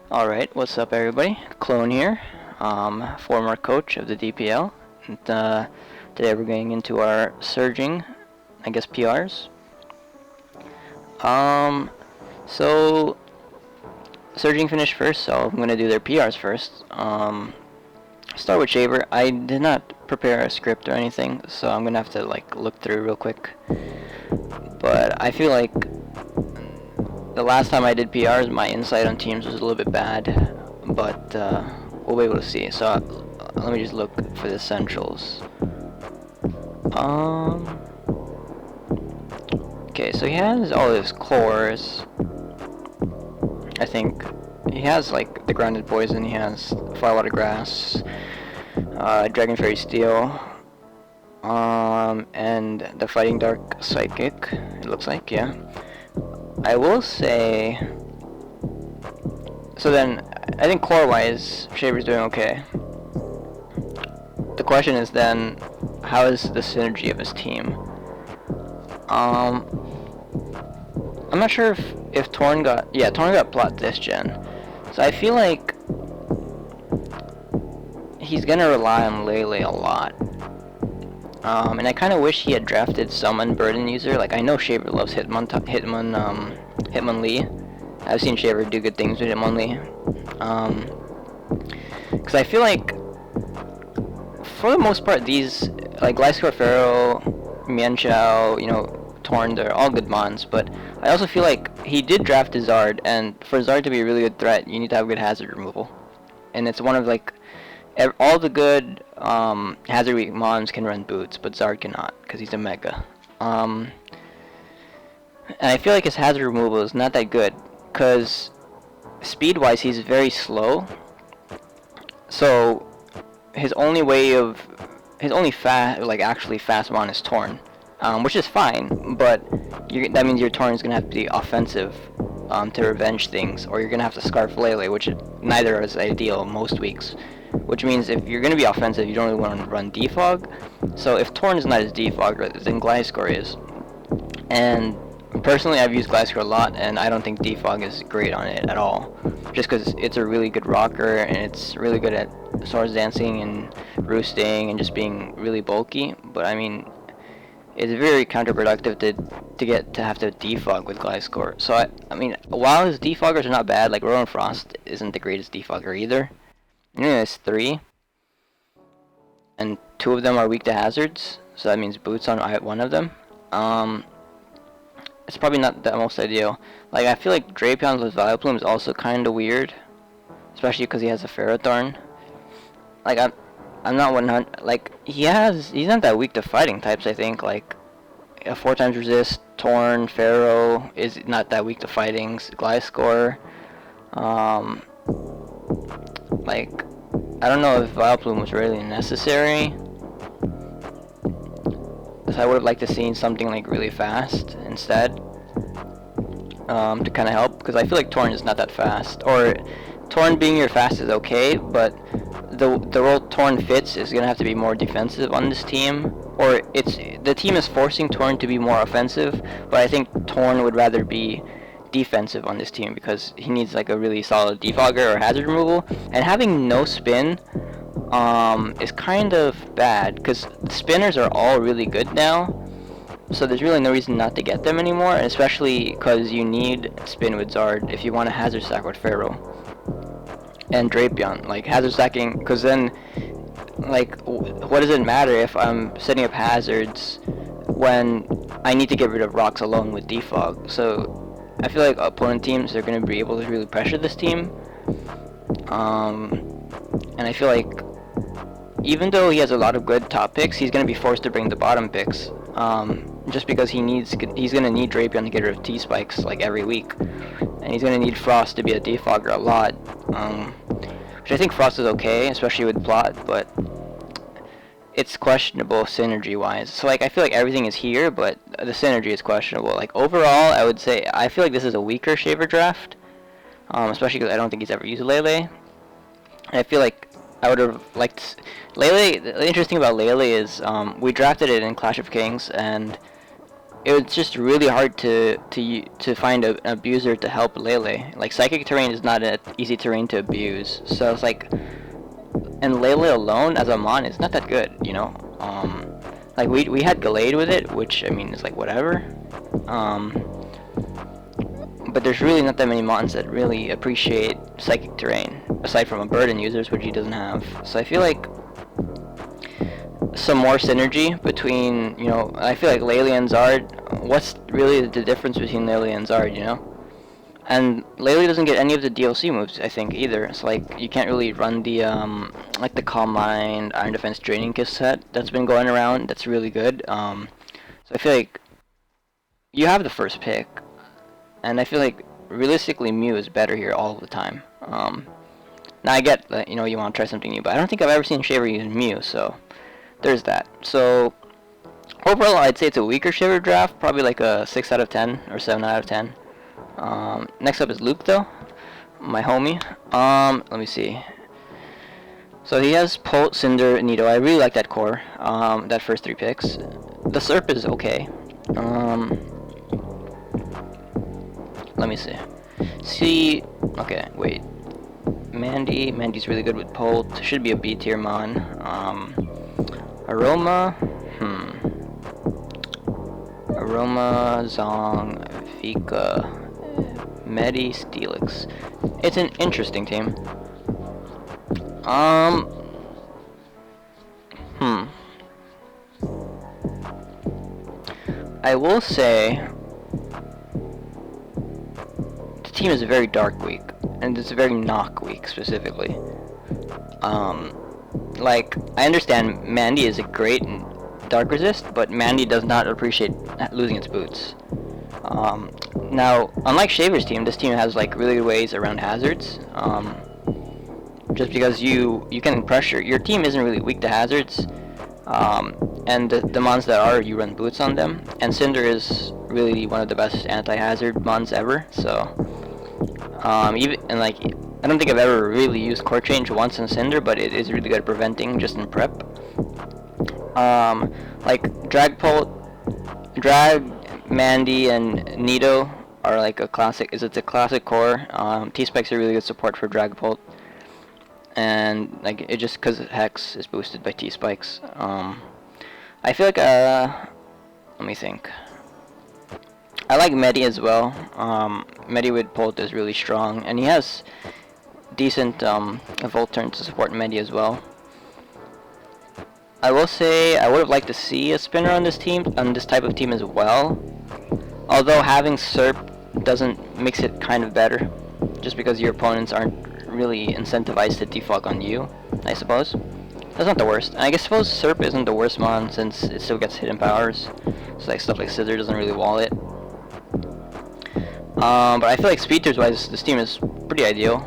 Alright, what's up everybody? Clone here, former coach of the DPL. And, today we're going into our surging, I guess PRs. So surging finished first, so I'm gonna do their PRs first. Start with Shaver. I did not prepare a script or anything, so I'm gonna have to like look through real quick. But I feel like the last time I did PRs, my insight on teams was a little bit bad, but we'll be able to see. So let me just look for the essentials. Okay, so he has all his cores. I think he has like the grounded poison. He has firewater grass, dragon fairy steel, and the fighting dark psychic. It looks like, yeah. I will say, so then, I think core-wise, Shaver's doing okay. The question is then, how is the synergy of his team? I'm not sure if Torn got, yeah, Torn got plot this gen. So I feel like he's gonna rely on Lele a lot. And I kind of wish he had drafted some Unburden user. Like, I know Shaver loves Hitmonlee. I've seen Shaver do good things with Hitmonlee. Because I feel like, for the most part, these, like, Gliscor, Pharaoh, Mienshao, you know, Torn, they're all good mons. But I also feel like he did draft a Zard, and for Zard to be a really good threat, you need to have good hazard removal. And it's one of, like, all the good hazard weak mons can run boots, but Zard cannot because he's a mega. And I feel like his hazard removal is not that good because speed-wise he's very slow. So his only actually fast mon is Torn, which is fine, but that means your Torn is gonna have to be offensive to revenge things, or you're gonna have to Scarf Lele, which neither is ideal most weeks. Which means if you're going to be offensive, you don't really want to run Defog. So if Torn is not as Defog, then Gliscor is. And personally, I've used Gliscor a lot, and I don't think Defog is great on it at all. Just because it's a really good rocker, and it's really good at Swords Dancing and Roosting and just being really bulky. But I mean, it's very counterproductive to have to Defog with Gliscor. So I mean, while his Defoggers are not bad, like Rowan Frost isn't the greatest Defogger either. Yeah, it's 3, and 2 of them are weak to hazards, so that means boots on one of them. It's probably not the most ideal. Like, I feel like Drapion with Vileplume is also kind of weird, especially because he has a Ferrothorn. Like, I'm not 100. Like, he's not that weak to fighting types. I think like a 4 times resist, Torn, Pharaoh is not that weak to fighting. Gliscor, like, I don't know if Vileplume was really necessary. So I would have liked to see something like really fast instead, to kind of help, because I feel like Torn is not that fast. Or Torn being your fast is okay, but the role Torn fits is gonna have to be more defensive on this team. Or the team is forcing Torn to be more offensive, but I think Torn would rather be defensive on this team because he needs like a really solid defogger or hazard removal, and having no spin is kind of bad because the spinners are all really good now, so there's really no reason not to get them anymore, and especially because you need spin with Zard if you want to hazard stack with Pharaoh and Drapion. Like, hazard stacking, because then, like, what does it matter if I'm setting up hazards when I need to get rid of rocks alone with defog? So I feel like opponent teams are going to be able to really pressure this team. And I feel like even though he has a lot of good top picks, he's going to be forced to bring the bottom picks. Just because he's going to need Drapion to get rid of T-Spikes like every week. And he's going to need Frost to be a defogger a lot. Which I think Frost is okay, especially with plot, but it's questionable synergy-wise. So, like, I feel like everything is here, but the synergy is questionable. Like, overall, I would say I feel like this is a weaker Shaver draft, especially because I don't think he's ever used Lele. And I feel like I would have liked Lele. The interesting about Lele is we drafted it in Clash of Kings, and it's just really hard to find an abuser to help Lele. Like psychic terrain is not an easy terrain to abuse, so it's like, and Lele alone as a mon is not that good, you know. Like we had Gallade with it, which I mean is like whatever. But there's really not that many mons that really appreciate psychic terrain, aside from a burden users, which he doesn't have. So I feel like some more synergy between, you know, I feel like Lele and Zard. What's really the difference between Lele and Zard, you know? And Lele doesn't get any of the DLC moves, I think, either. It's like you can't really run the like the Calm Mind, Iron Defense Draining Kiss set that's been going around. That's really good. So I feel like you have the first pick, and I feel like realistically Mew is better here all the time. Now I get that, you know, you want to try something new, but I don't think I've ever seen Shaver use Mew, so there's that. So overall, I'd say it's a weaker Shiver draft, probably like a 6 out of 10 or 7 out of 10. Next up is Luke, though, my homie. Let me see. So he has Pult, Cinder, Nido. I really like that core. That first 3 picks. The Serp is okay. Let me see. Okay, wait. Mandy's really good with Pult. Should be a B tier mon. Aroma. Aroma, Zong, Vika, Medi, Steelix. It's an interesting team. I will say the team is very dark weak, and it's a very knock weak specifically. Like, I understand Mandy is a great dark resist, but Mandy does not appreciate losing its boots. Now, unlike Shaver's team, this team has like really good ways around hazards. Just because you can pressure, your team isn't really weak to hazards, and the mons that are, you run boots on them. And Cinder is really one of the best anti-hazard mons ever. So, even and like, I don't think I've ever really used core change once in Cinder, but it is really good at preventing just in prep. Like Drag, Mandy, and Nido are like a classic. It's a classic core. T-Spike's are really good support for Dragapult, and like it just because Hex is boosted by T-Spikes. I feel like let me think. I like Medi as well. Medi with Pult is really strong, and he has decent Volt turn to support Medi as well. I will say I would have liked to see a spinner on this team, on this type of team as well. Although having Serp makes it kind of better, just because your opponents aren't really incentivized to defog on you, I suppose. That's not the worst. And I suppose Serp isn't the worst mon since it still gets hidden powers. So like stuff like Scissor doesn't really wall it. But I feel like speed tiers wise, this team is pretty ideal.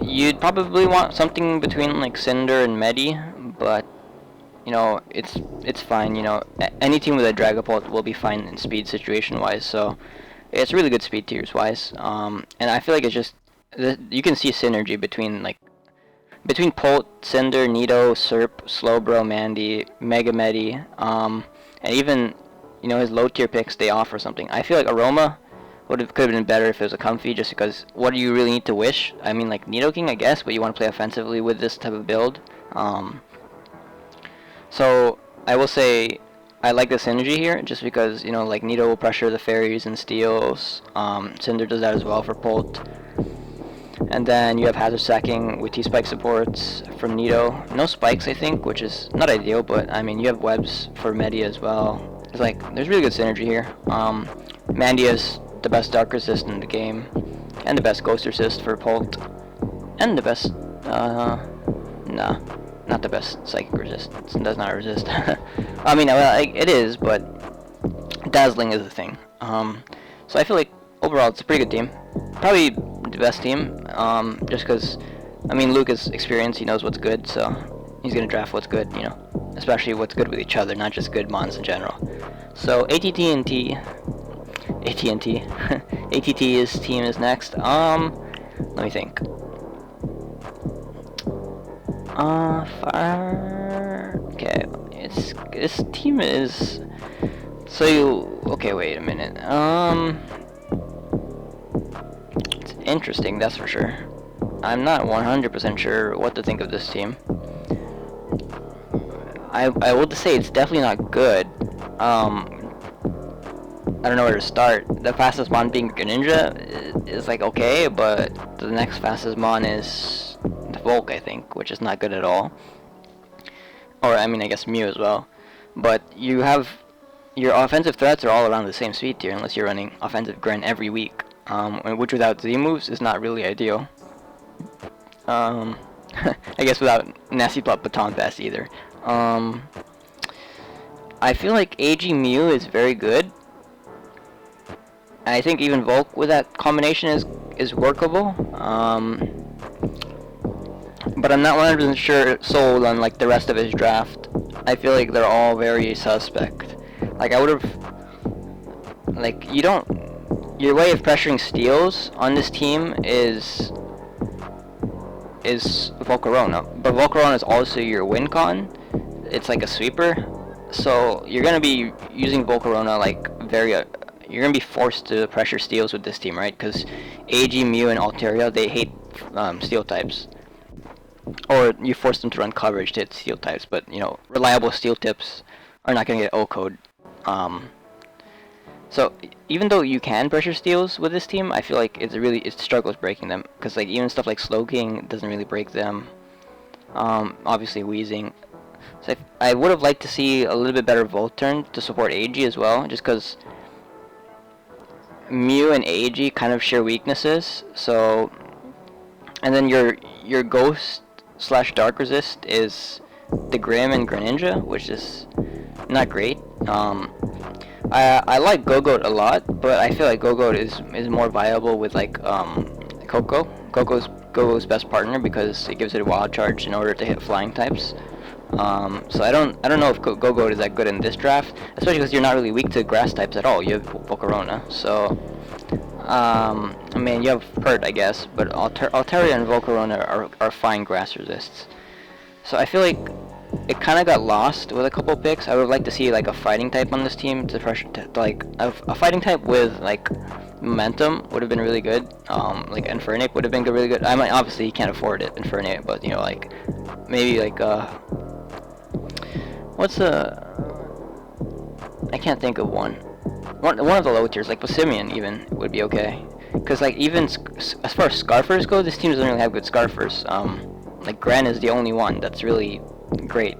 You'd probably want something between like Cinder and Medi, but you know it's fine. You know, any team with a Dragapult will be fine in speed situation wise. So it's really good speed tiers wise. And I feel like it's just you can see synergy between Pult, Cinder, Nido, Serp, Slowbro, Mandy, Mega Medi, and even, you know, his low tier picks, they offer something. I feel like Aroma could have been better if it was a comfy, just because what do you really need to wish? I mean, like Nidoking, I guess, but you want to play offensively with this type of build. So I will say I like the synergy here, just because, you know, like Nido will pressure the fairies and steals. Cinder does that as well for Pult. And then you have hazard sacking with T-Spike supports from Nido. No spikes, I think, which is not ideal, but I mean, you have webs for Medi as well. It's like, there's really good synergy here. Mandy is the best dark resist in the game, and the best ghost resist for Pult, and the best, nah, not the best psychic resist. It does not resist. I mean, well, it is, but dazzling is the thing. So I feel like overall it's a pretty good team. Probably the best team, just because, I mean, Luke is experienced, he knows what's good, so he's going to draft what's good, you know, especially what's good with each other, not just good mons in general. So ATT, ATT's team is next. Let me think. Fire. Okay, this team is So you, okay, wait a minute. It's interesting, that's for sure. I'm not 100% sure what to think of this team. I will say it's definitely not good. I don't know where to start. The fastest mon being Greninja is like okay, but the next fastest mon is the Volk, I think, which is not good at all. Or I mean, I guess Mew as well. But you have your offensive threats are all around the same speed tier, unless you're running offensive Gren every week, which without Z moves is not really ideal. I guess without Nasty Plot Baton Pass either. I feel like AG Mew is very good. I think even Volk with that combination is workable. But I'm not 100% sure sold on like the rest of his draft. I feel like they're all very suspect. Like I would have, like you don't, your way of pressuring steals on this team is Volcarona, but Volcarona is also your win con. It's like a sweeper, so you're gonna be using Volcarona like very. You're gonna be forced to pressure steals with this team, right? Because AG, Mew, and Altaria, they hate steel types. Or you force them to run coverage to hit steel types, but you know, reliable steel tips are not gonna get O-code. So even though you can pressure steals with this team, I feel like it struggles breaking them. Because like even stuff like Slowking doesn't really break them. Obviously Wheezing. So I would have liked to see a little bit better Volt turn to support AG as well, just because Mew and AG kind of share weaknesses. So, and then your Ghost / Dark Resist is the Grim and Greninja, which is not great. I like Go-Goat a lot, but I feel like Go-Goat is more viable with like Coco. Gogo's best partner because it gives it a wild charge in order to hit flying types. So I don't know if Go-Goat is that good in this draft, especially because you're not really weak to grass types at all. You have Volcarona, so I mean you have Pert, I guess, but Altaria and Volcarona are fine grass resists. So I feel like it kind of got lost with a couple picks. I would like to see like a fighting type on this team to pressure, like a fighting type with like momentum would have been really good. Like Infernape would have been really good. I mean, obviously you can't afford it, Infernape, but you know, like maybe like what's I can't think of one. One of the low tiers, like Passimian even would be okay. Cause like even as far as Scarfers go, this team doesn't really have good Scarfers. Like Gran is the only one that's really great.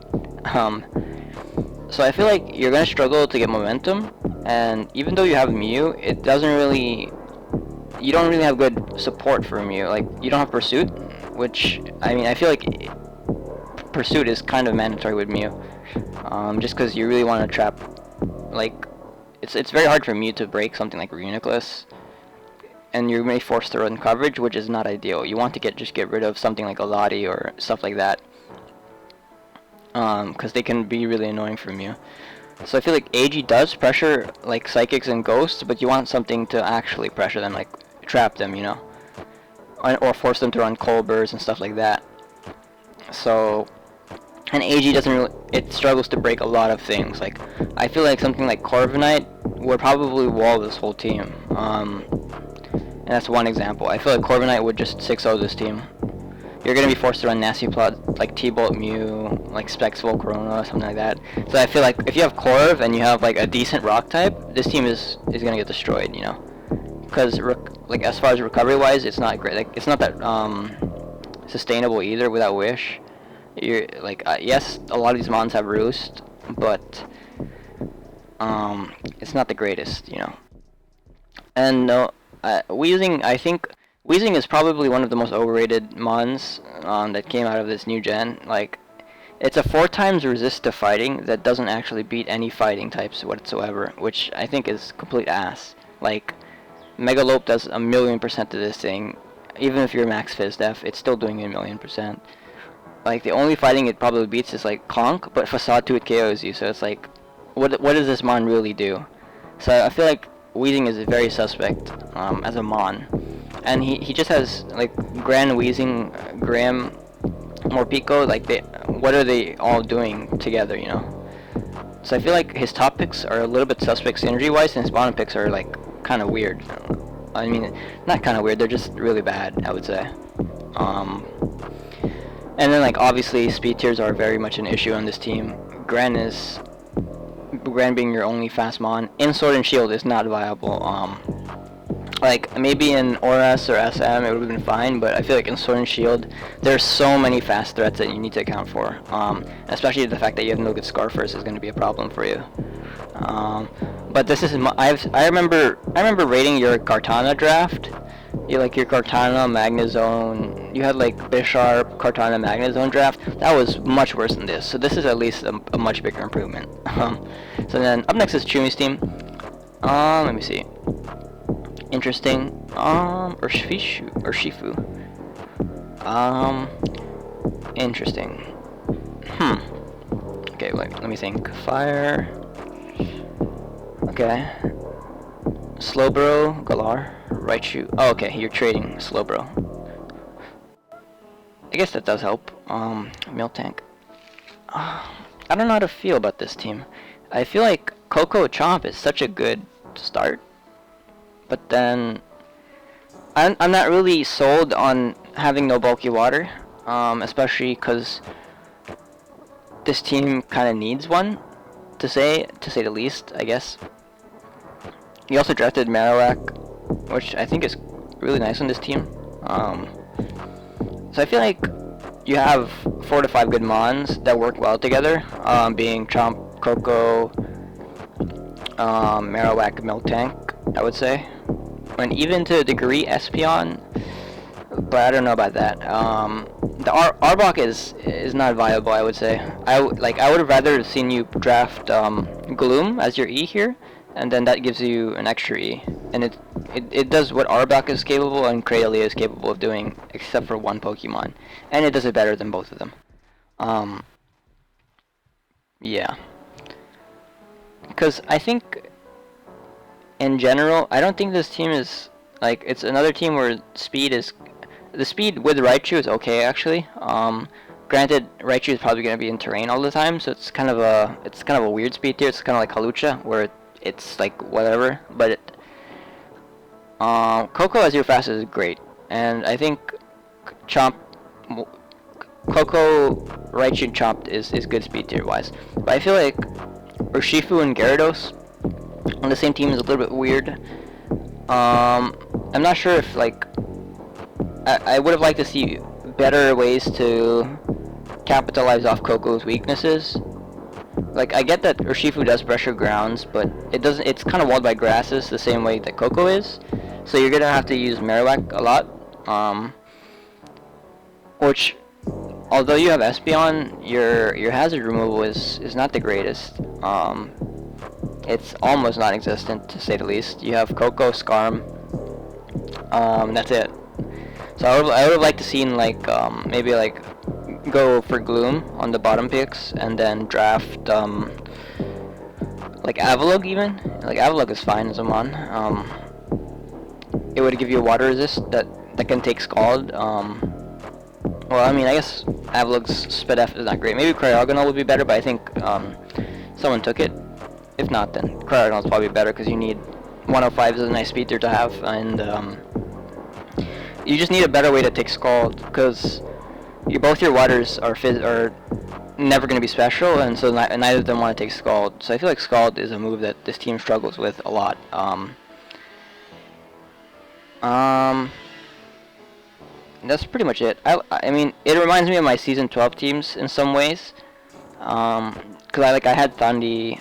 So I feel like you're gonna struggle to get momentum, and even though you have Mew, it doesn't really. You don't really have good support for Mew. Like you don't have Pursuit, which I mean I feel like Pursuit is kind of mandatory with Mew, just because you really want to trap. Like it's very hard for Mew to break something like Reuniclus, and you're maybe forced to run coverage, which is not ideal. You want to just get rid of something like a Lottie or stuff like that. Because they can be really annoying from you. So I feel like AG does pressure like Psychics and Ghosts, but you want something to actually pressure them, like trap them, you know, or force them to run Colbers and stuff like that. So, and AG doesn't really, it struggles to break a lot of things. Like I feel like something like Corviknight would probably wall this whole team. And that's one example. I feel like Corviknight would just 6-0 this team. You're gonna be forced to run Nasty Plot, like T-Bolt Mew, like Specs Volcarona, something like that. So I feel like if you have Corv and you have like a decent rock type, this team is gonna get destroyed, you know. Because like as far as recovery wise, it's not great. Like it's not that sustainable either without Wish. You're like yes, a lot of these mons have Roost, but it's not the greatest, you know. And no, Weezing, I think. Weezing is probably one of the most overrated mons that came out of this new gen. Like, it's a 4 times resist to fighting that doesn't actually beat any fighting types whatsoever, which I think is complete ass. Like, Megalope does 1,000,000% to this thing. Even if you're max Fizz Def, it's still doing 1,000,000%. Like, the only fighting it probably beats is like Conk, but Facade to it KOs you, so it's like, what does this mon really do? So I feel like Weezing is very suspect as a mon. And he just has like Gran, Weezing, Graham, Morpeko. Like what are they all doing together? You know. So I feel like his top picks are a little bit suspect synergy-wise, and his bottom picks are like kind of weird. I mean, not kind of weird. They're just really bad, I would say. And then like obviously speed tiers are very much an issue on this team. Gran being your only fast mon in Sword and Shield is not viable. Like maybe in Oras or SM it would have been fine, but I feel like in Sword and Shield there's so many fast threats that you need to account for. Especially the fact that you have no good Scarfers is going to be a problem for you. But this is I remember rating your Kartana draft. You like your Kartana Magnezone. You had like Bisharp, Kartana Magnezone draft. That was much worse than this. So this is at least a much bigger improvement. So then up next is Chumi's team. Let me see. Interesting. Or Shifu. Interesting. Okay, let me think. Fire. Okay. Slowbro, Galar, Raichu. Oh, okay, you're trading Slowbro. I guess that does help. Miltank. I don't know how to feel about this team. I feel like Coco Chomp is such a good start, but then I'm not really sold on having no bulky water, especially because this team kind of needs one, to say the least, I guess. He also drafted Marowak, which I think is really nice on this team. So I feel like you have 4 to 5 good mons that work well together, being Chomp, Coco, Marowak, Miltank, I would say. And even to a degree Espeon, but I don't know about that. The Arbok is not viable, I would say. I would have rather seen you draft Gloom as your E here, and then that gives you an extra E, and it does what Arbok is capable and Cradily is capable of doing, except for one Pokemon, and it does it better than both of them. Yeah, because I think in general, I don't think this team is like, it's another team where the speed with Raichu is okay actually. Granted, Raichu is probably going to be in terrain all the time, so it's kind of a weird speed tier. It's kind of like Halucha, where it's like whatever, but Coco as your fastest is great, and I think Chomp, Coco, Raichu, and Chomp is good speed tier wise. But I feel like Urshifu and Gyarados on the same team is a little bit weird. I'm not sure if like I would have liked to see better ways to capitalize off Coco's weaknesses. Like, I get that Urshifu does pressure grounds, but it's kind of walled by grasses the same way that Coco is. So you're gonna have to use Marowak a lot. Which, although you have Espeon, your hazard removal is not the greatest. It's almost non-existent, to say the least. You have Coco, Scarm. That's it. So I would have liked to seen like maybe like go for Gloom on the bottom picks, and then draft like Avalugg even. Like Avalugg is fine as a mon. It would give you a water resist that can take Scald. Well, I mean, I guess Avalugg's SpDef is not great. Maybe Cryogonal would be better, but I think someone took it. If not, then Cryogonal is probably better, because you need 105 is a nice speed tier to have, and you just need a better way to take Scald, because both your waters are never going to be special, and so neither of them want to take Scald. So I feel like Scald is a move that this team struggles with a lot. That's pretty much it. I mean, it reminds me of my Season 12 teams in some ways, because I had Thundy,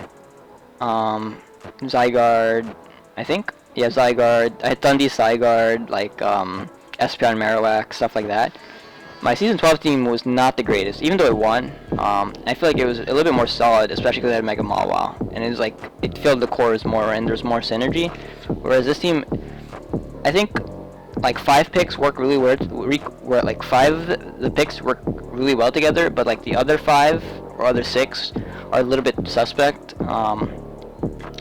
Zygarde, I think. Yeah, Zygarde. I had Thundy, Zygarde, like Espeon, Marowak, stuff like that. My Season 12 team was not the greatest, even though it won. I feel like it was a little bit more solid, especially because I had Mega Mawile, and it was like it filled the cores more, and there's more synergy. Whereas this team, I think, like 5 picks work really weird. Where like 5 of the picks work really well together, but like the other 5 or other 6 are a little bit suspect.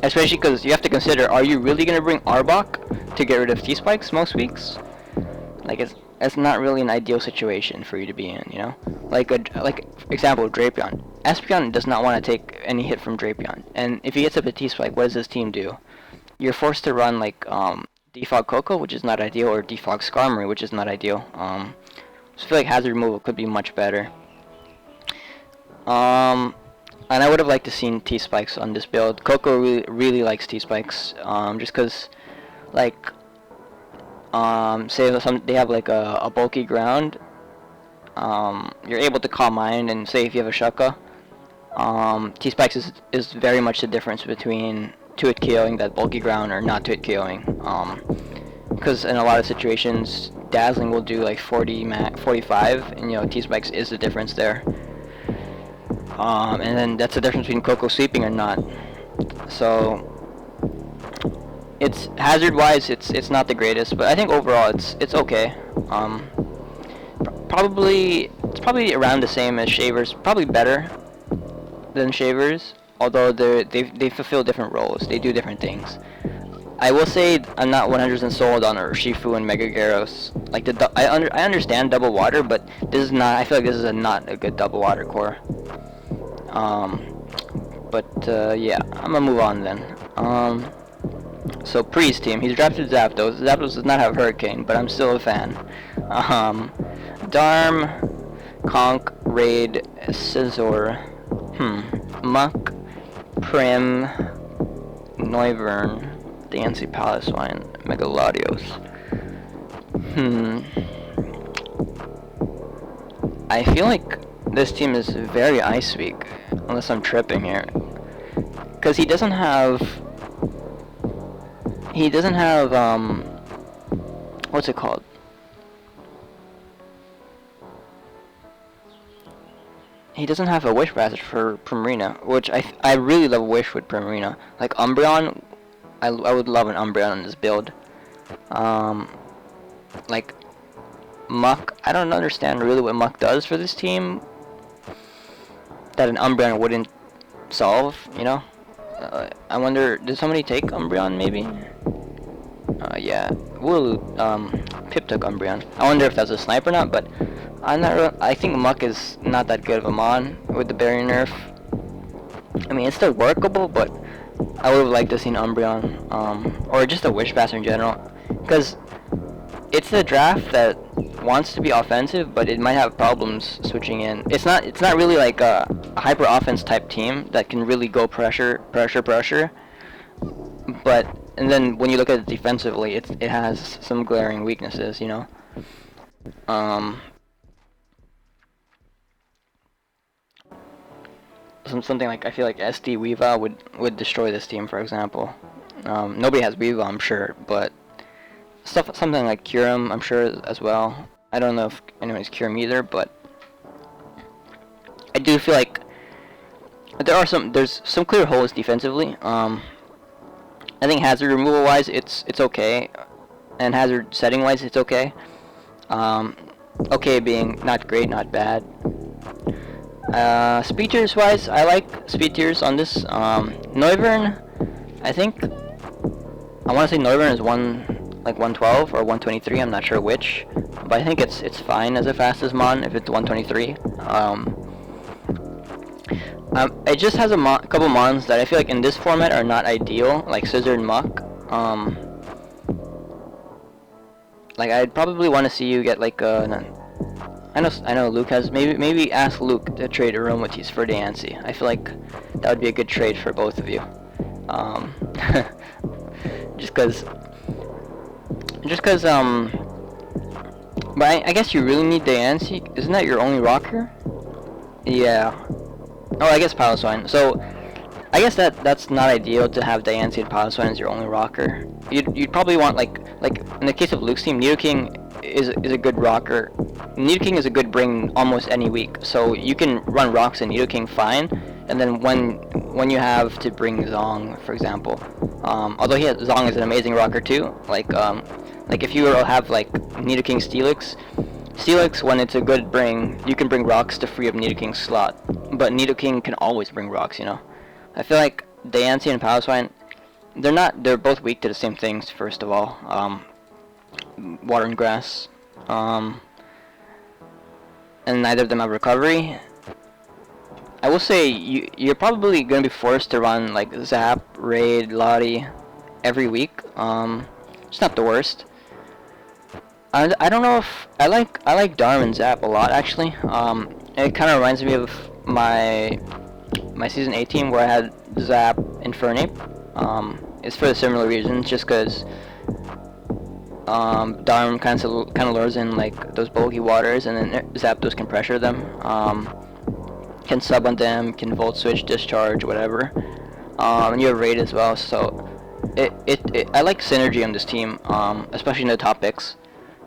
Especially because you have to consider: are you really gonna bring Arbok to get rid of T-Spikes most weeks? Like That's not really an ideal situation for you to be in, you know? Like example, Drapion. Espeon does not want to take any hit from Drapion. And if he gets up a T-Spike, what does his team do? You're forced to run like Defog Coco, which is not ideal, or Defog Skarmory, which is not ideal. So I feel like hazard removal could be much better. And I would have liked to seen T-Spikes on this build. Coco really likes T-Spikes, just because, like, say they have like a bulky ground, you're able to Calm Mind, and say if you have a Shucka, T-Spikes is very much the difference between 2-hit KOing that bulky ground or not 2-hit KOing. Because in a lot of situations, Dazzling will do like 45, and you know T-Spikes is the difference there. And then that's the difference between Coco sweeping or not. So it's hazard-wise, it's not the greatest, but I think overall it's okay. It's probably around the same as Shavers, probably better than Shavers, although they fulfill different roles. They do different things. I will say I'm not 100% sold on Urshifu and Mega Gyarados. Like I understand double water, but this is not. I feel like this is not a good double water core. Yeah, I'm gonna move on then. So Priest team, he's drafted Zapdos. Zapdos does not have Hurricane, but I'm still a fan. Darm, Conk, Raid, Scizor, Muck, Prim, Noivern, Dancy Paliswine, Megalodios. I feel like this team is very Ice Weak, unless I'm tripping here. Because he doesn't have, what's it called? He doesn't have a Wish Passage for Primarina, which I really love Wish with Primarina. Like Umbreon, I would love an Umbreon in this build. Like Muck, I don't understand really what Muck does for this team that an Umbreon wouldn't solve, you know? I wonder, did somebody take Umbreon maybe? Yeah, Pip took Umbreon. I wonder if that's a sniper or not, but I think Muck is not that good of a mon with the barrier nerf. I mean, it's still workable, but I would have liked to see an Umbreon, or just a Wish Passer in general, because it's a draft that wants to be offensive, but it might have problems switching in. It's not really like a hyper offense type team that can really go pressure. But and then when you look at it defensively, it has some glaring weaknesses, you know. Something like I feel like SD Weavile would destroy this team, for example. Nobody has Weavile, I'm sure, but something like Kyurem, I'm sure as well. I don't know if anyone's Kyurem either, but I do feel like there's some clear holes defensively. I think hazard removal wise it's okay, and hazard setting wise it's okay. Okay being not great, not bad. Speed tiers wise, I like speed tiers on this. Noivern, I think I want to say Noivern is 112 or 123. I'm not sure which, but I think it's fine as a fastest mon if it's 123. It just has a couple mons that I feel like in this format are not ideal, like Scizor and Muck. Like I'd probably want to see you get like I know Luke has maybe ask Luke to trade Aromatisse for Diancie. I feel like that would be a good trade for both of you. Just cause but I guess you really need Diancie. Isn't that your only rocker? Yeah. Oh, I guess Paliswine. So I guess that's not ideal to have Diancie and Paliswine as your only rocker. You'd probably want like in the case of Luke's team, Nidoking is a good rocker. Nidoking is a good bring almost any week, so you can run rocks in Nidoking fine. And then when you have to bring Zong, for example, although Zong is an amazing rocker too. Like if you have like Nidoking Steelix, when it's a good bring, you can bring rocks to free up Nidoking's slot. But Nidoking can always bring rocks, you know. I feel like Diancie and Paliswine, they're both weak to the same things. First of all, water and grass. and neither of them have recovery. I will say you're probably going to be forced to run like Zap, Raid, Lottie every week. It's not the worst. I don't know if I like Darm and Zap a lot actually. It kind of reminds me of my season 8 team where I had Zap and Fernape. It's for the similar reasons, just because Darm kind of lures in like those bulky waters, and then Zapdos can pressure them. Can sub on them, can volt switch, discharge, whatever. And you have Raid as well, so I like synergy on this team, especially in the top picks.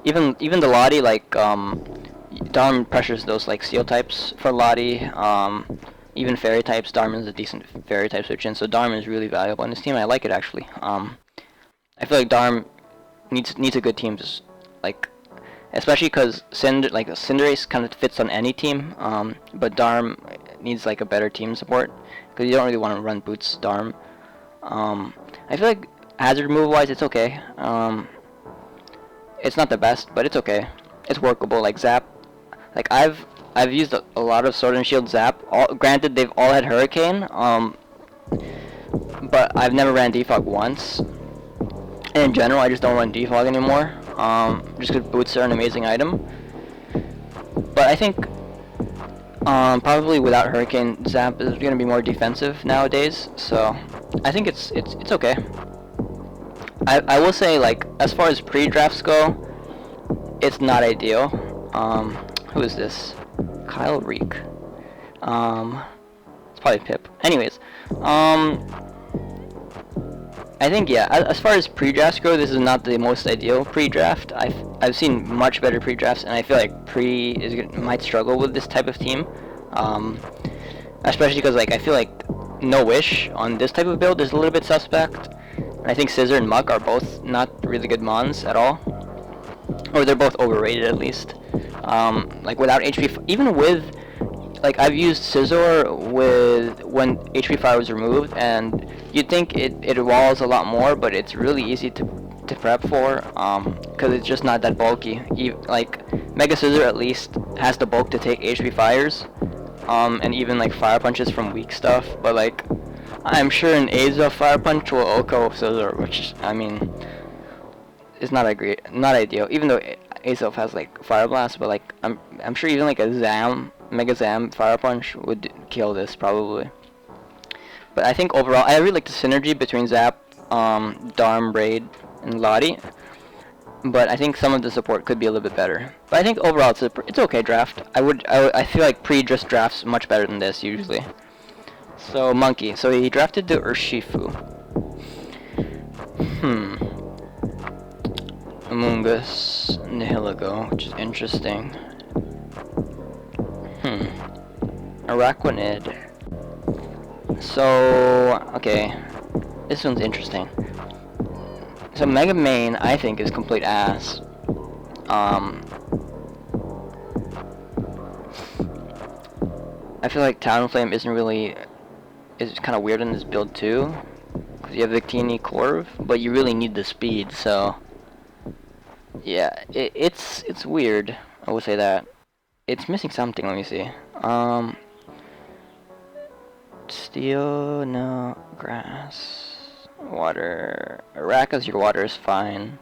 Even the Lottie, like Darm pressures those like Steel types for Lottie. Even Fairy types, Darm is a decent Fairy type switch in, so Darm is really valuable in this team. I like it actually. I feel like Darm needs a good team, just like, especially because Cinderace kind of fits on any team, but Darm needs like a better team support because you don't really want to run Boots Darm. I feel like hazard move wise, it's okay. It's not the best, but it's okay. It's workable. Like Zap, like I've used a lot of Sword and Shield Zap. Granted, they've all had Hurricane, but I've never ran Defog once. And in general, I just don't run Defog anymore. Just because Boots are an amazing item. But I think probably without Hurricane, Zap is going to be more defensive nowadays. So I think it's okay. I will say, like, as far as pre-drafts go, it's not ideal. Who is this? Kyle Reek. It's probably Pip. Anyways, I think, yeah, as far as pre-drafts go, this is not the most ideal pre-draft. I've seen much better pre-drafts, and I feel like might struggle with this type of team. Especially because, like, I feel like No Wish on this type of build is a little bit suspect. I think Scissor and Muck are both not really good mons at all. Or they're both overrated at least. Like without HP, even with, like I've used Scizor when HP Fire was removed, and you'd think it walls a lot more, but it's really easy to prep for, because it's just not that bulky. Like Mega Scizor at least has the bulk to take HP Fires, and even like Fire Punches from weak stuff, but like I'm sure an Aza Fire Punch will OHKO Scizor, which, I mean, is not ideal. Even though Azelf has like Fire Blast, but like I'm sure even like a Mega Zam Fire Punch would kill this probably. But I think overall, I really like the synergy between Zap, Darm, Raid, and Lottie. But I think some of the support could be a little bit better. But I think overall it's okay draft. I feel like just drafts much better than this usually. So Monkey, so he drafted the Urshifu. Amoonguss, Nihilego, which is interesting. Araquanid. So, okay, this one's interesting. So Mega Main, I think, is complete ass. I feel like Talonflame is kind of weird in this build too, because you have Victini Corv, but you really need the speed, so yeah, it's weird. I will say that. It's missing something. Let me see. Steel, no. Grass. Water. Aracas, your water is fine.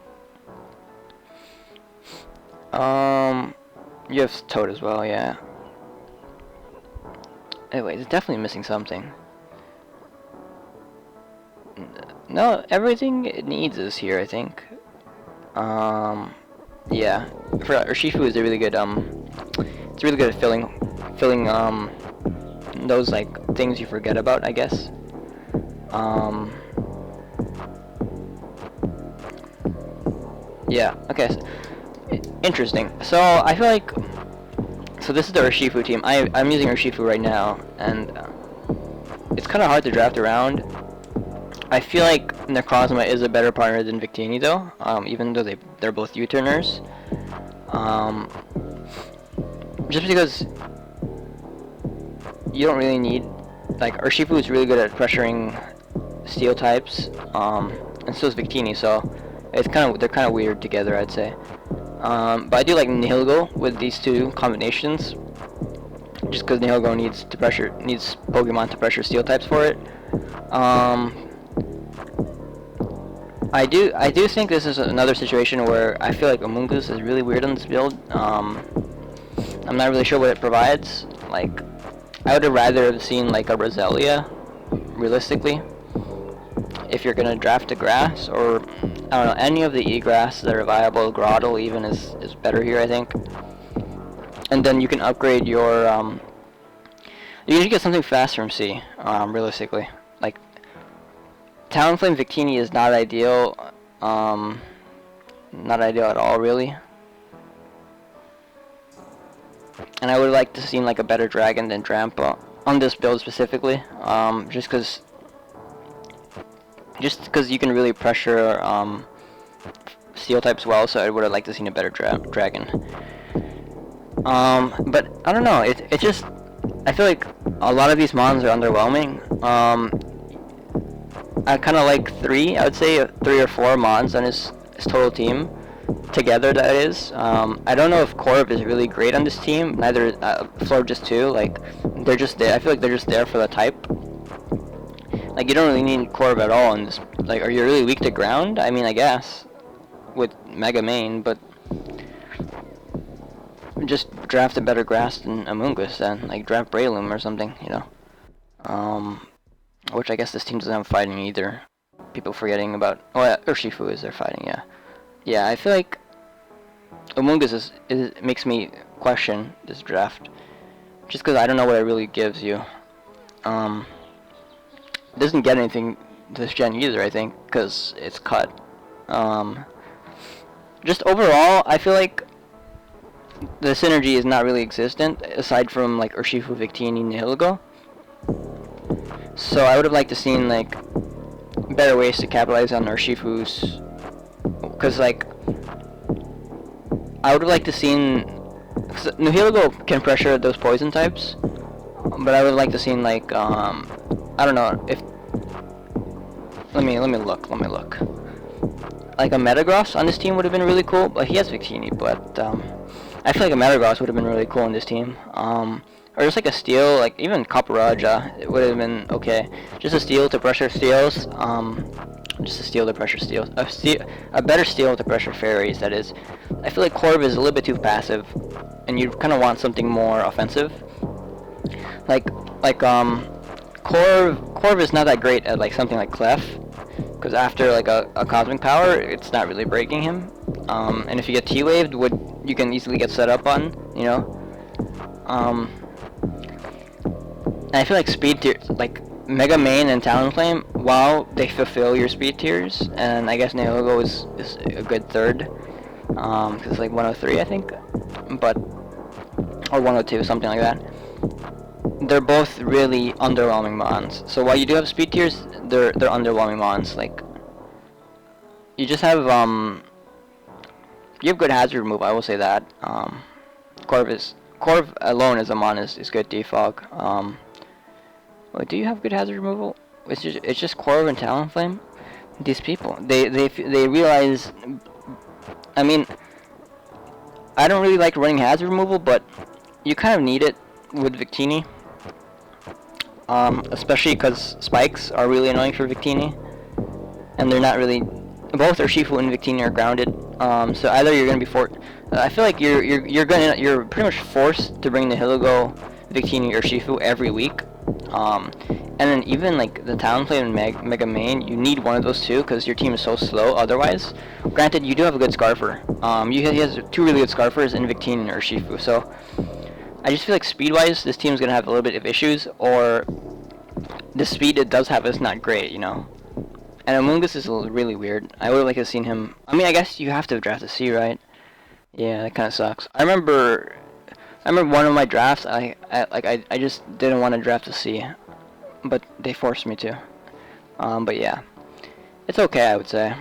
You have Toad as well, yeah. Anyway, it's definitely missing something. No, everything it needs is here, I think. Yeah. Urshifu is a really good, it's really good at filling, those, like, things you forget about, I guess. Yeah, okay. So, interesting. So, I feel like, so this is the Urshifu team. I'm using Urshifu right now, and it's kind of hard to draft around. I feel like Necrozma is a better partner than Victini, though, even though they're both U-turners. Just because you don't really need, like, Urshifu is really good at pressuring steel types, and so is Victini, so they're kind of weird together, I'd say. But I do like Nihilgo with these two combinations, just because Nihilgo needs Pokemon to pressure Steel types for it. I do think this is another situation where I feel like Amoonguss is really weird on this build. I'm not really sure what it provides. Like, I would have rather have seen like a Roselia, realistically, if you're gonna draft a grass, or I don't know, any of the E-grass that are viable. Grotle even is better here, I think. And then you can upgrade your you usually get something fast from C, realistically. Like, Talonflame Victini is not ideal, not ideal at all, really. And I would like to see like a better dragon than Drampa on this build specifically, just because you can really pressure Steel types well, so I would have liked to see a better dragon. But I don't know, it just, I feel like a lot of these mons are underwhelming. I kind of like I would say 3 or 4 mons on his total team. Together, that is. I don't know if Corv is really great on this team. Neither Florges too. Like, they're just there. I feel like they're just there for the type. Like, you don't really need Corv at all in this. Like, are you really weak to ground? I mean, I guess with Mega Main, but just draft a better grass than Amoonguss then. Like, draft Breloom or something, you know. Which I guess this team doesn't have fighting either. People forgetting about. Oh, yeah, Urshifu is their fighting. Yeah. Yeah, I feel like Amoonguss makes me question this draft, just because I don't know what it really gives you. It doesn't get anything this gen either, I think, because it's cut. Just overall, I feel like the synergy is not really existent, aside from like Urshifu, Victini, Nihilego. So I would have liked to seen like better ways to capitalize on Urshifu's. Because, like, I would have liked to seen, cause Nihilego can pressure those poison types, but I would like to seen, like, I don't know, if, let me look. Like, a Metagross on this team would have been really cool, but he has Victini, but, I feel like a Metagross would have been really cool on this team, or just like a Steel, like, even Kaparaja, it would have been okay, just a Steel to pressure Steels, just a Steel to pressure Steels. A better Steel to pressure Fairies, that is. I feel like Corv is a little bit too passive, and you kind of want something more offensive. Corv is not that great at like something like Clef, because after like a Cosmic Power, it's not really breaking him. And if you get T-Waved, you can easily get set up on, you know. And I feel like speed tier, like Mega Main and Talonflame, while they fulfill your speed tiers, and I guess Nihilego is a good third, because it's like 103, I think, but, or 102, something like that. They're both really underwhelming mons. So while you do have speed tiers, they're underwhelming mons. Like, you just have you have good hazard remove, I will say that. Corv alone as a mon is good defog. Wait, do you have good hazard removal? It's just Corv and Talonflame. These people, they realize. I mean, I don't really like running hazard removal, but you kind of need it with Victini. Especially because spikes are really annoying for Victini, and they're not really. Both Urshifu and Victini are grounded. So either you're gonna be I feel like you're pretty much forced to bring the Nihilego, Victini, Urshifu every week. And then even like the Talonflame and Mega Main, you need one of those two because your team is so slow otherwise. Granted, you do have a good Scarfer. He has 2 really good Scarfers in Victini and Urshifu, so I just feel like speed-wise, this team's gonna have a little bit of issues, or the speed it does have is not great, you know. And Amoonguss is really weird. I would like to have seen him. I mean, I guess you have to draft a C, right? Yeah, that kind of sucks. I remember one of my drafts. I just didn't want to draft a C, but they forced me to. But yeah, it's okay, I would say.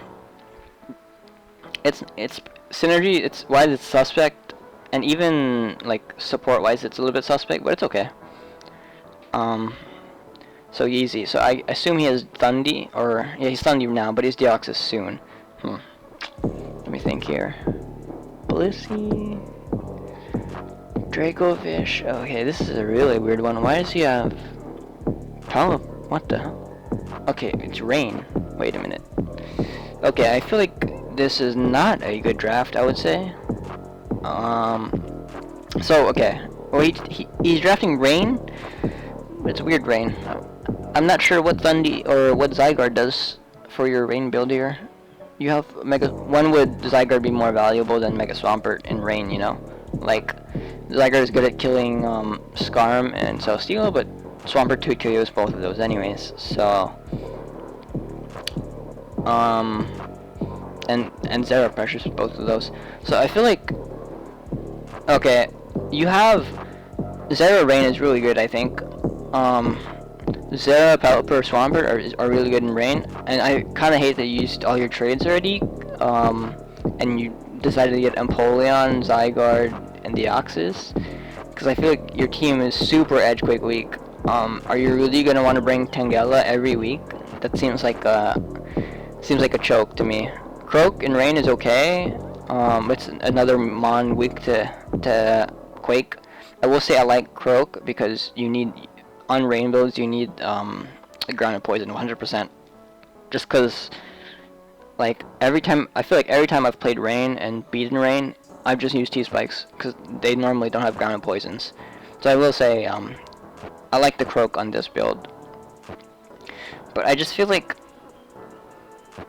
It's synergy. It's why it's suspect, and even like support wise, it's a little bit suspect, but it's okay. So Yeezy. So I assume he has Thundi, or yeah, he's Thundi now, but he's Deoxys soon. Let me think here. Blissey, Dracovish. Okay, this is a really weird one. Why does he have what the hell? Okay, it's Rain. Wait a minute. Okay, I feel like this is not a good draft, I would say. So, okay. Well, he's drafting Rain. It's weird Rain. I'm not sure what Thundy or what Zygarde does for your Rain build here. You have When would Zygarde be more valuable than Mega Swampert in Rain, you know? Like, Zygarde is good at killing Skarm and Celesteela, but Swampert 2 KOs both of those anyways, so... and Zero pressures both of those. So I feel like... Okay, you have... Zero Rain is really good, I think. Zera, Pelipper, Swampert are really good in Rain, and I kind of hate that you used all your trades already, and you decided to get Empoleon, Zygarde, and Deoxys, because I feel like your team is super Edgequake weak. Are you really gonna want to bring Tangela every week? That seems like a choke to me. Croak in Rain is okay. It's another Mon weak to Quake. I will say I like Croak because you need on Rain builds you need Ground and Poison 100%. Just because like every time I've played Rain and beaten Rain, I've just used T-Spikes because they normally don't have Ground and Poisons. So I will say I like the Croak on this build, but I just feel like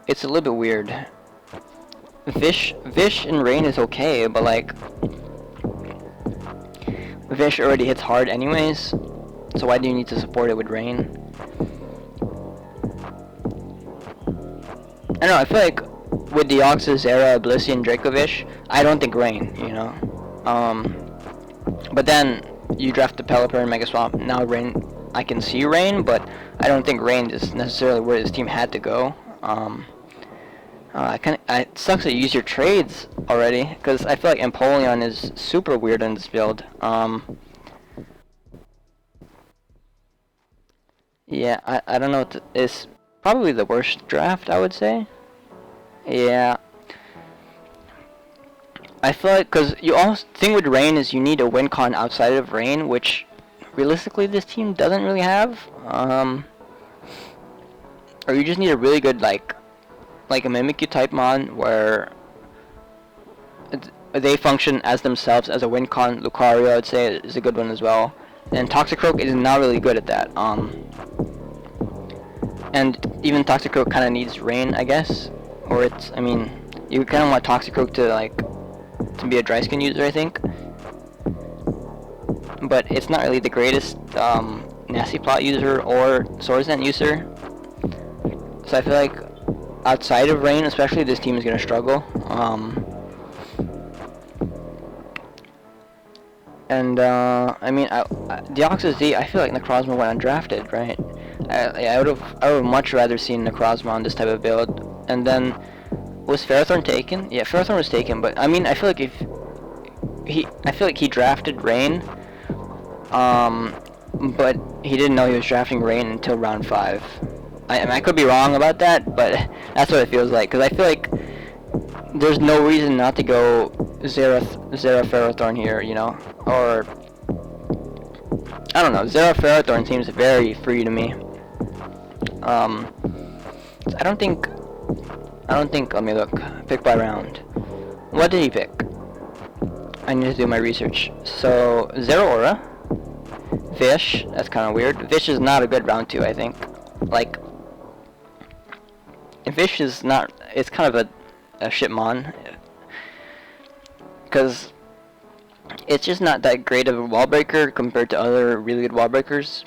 it's a little bit weird. Vish in Rain is okay, but like Vish already hits hard anyways, so why do you need to support it with Rain? I don't know, I feel like with Deoxys, Zera, Blissey, and Dracovish, I don't think Rain, you know? But then you draft the Pelipper and Mega Swamp, now Rain, I can see Rain, but I don't think Rain is necessarily where this team had to go. It sucks that you use your trades already, because I feel like Empoleon is super weird in this build. Yeah, I don't know, it's probably the worst draft, I would say. Yeah. I feel like, because you also, thing with Rain is you need a win con outside of Rain, which realistically this team doesn't really have. Or you just need a really good, like a Mimikyu type mon where they function as themselves as a win con. Lucario, I'd say, is a good one as well. And Toxicroak is not really good at that. And even Toxicroak kind of needs Rain, I guess. Or it's, I mean, you kind of want Toxicroak to be a dry skin user, I think. But it's not really the greatest Nasty Plot user or Swordsdance user. So I feel like outside of Rain, especially, this team is going to struggle. I mean, Deoxys Z, I feel like Necrozma went undrafted, right? I would have much rather seen Necrozma on this type of build. And then, was Ferrothorn taken? Yeah, Ferrothorn was taken, but I mean, I feel like he drafted Rain, but he didn't know he was drafting Rain until round 5. I could be wrong about that, but that's what it feels like, because I feel like there's no reason not to go Zera Ferrothorn here, you know? Or, I don't know, Zera Ferrothorn seems very free to me. I don't think, let me look, pick by round. What did he pick? I need to do my research. So, Zeraora, Vish, that's kind of weird. Vish is not a good round 2, I think. Like, Vish is not, it's kind of a shitmon, because it's just not that great of a wall breaker compared to other really good wall breakers.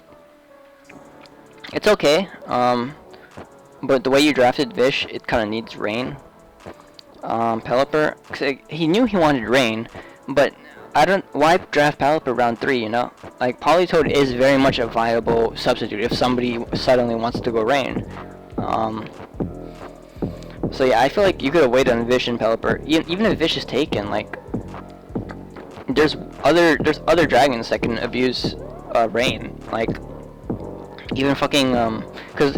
It's okay, but the way you drafted Vish, it kind of needs Rain. Pelipper, cause he knew he wanted Rain, but why draft Pelipper round 3, you know? Like, Politoed is very much a viable substitute if somebody suddenly wants to go Rain. So yeah, I feel like you could have waited on Vish and Pelipper. Even if Vish is taken, like, there's other dragons that can abuse Rain. Like, even fucking cause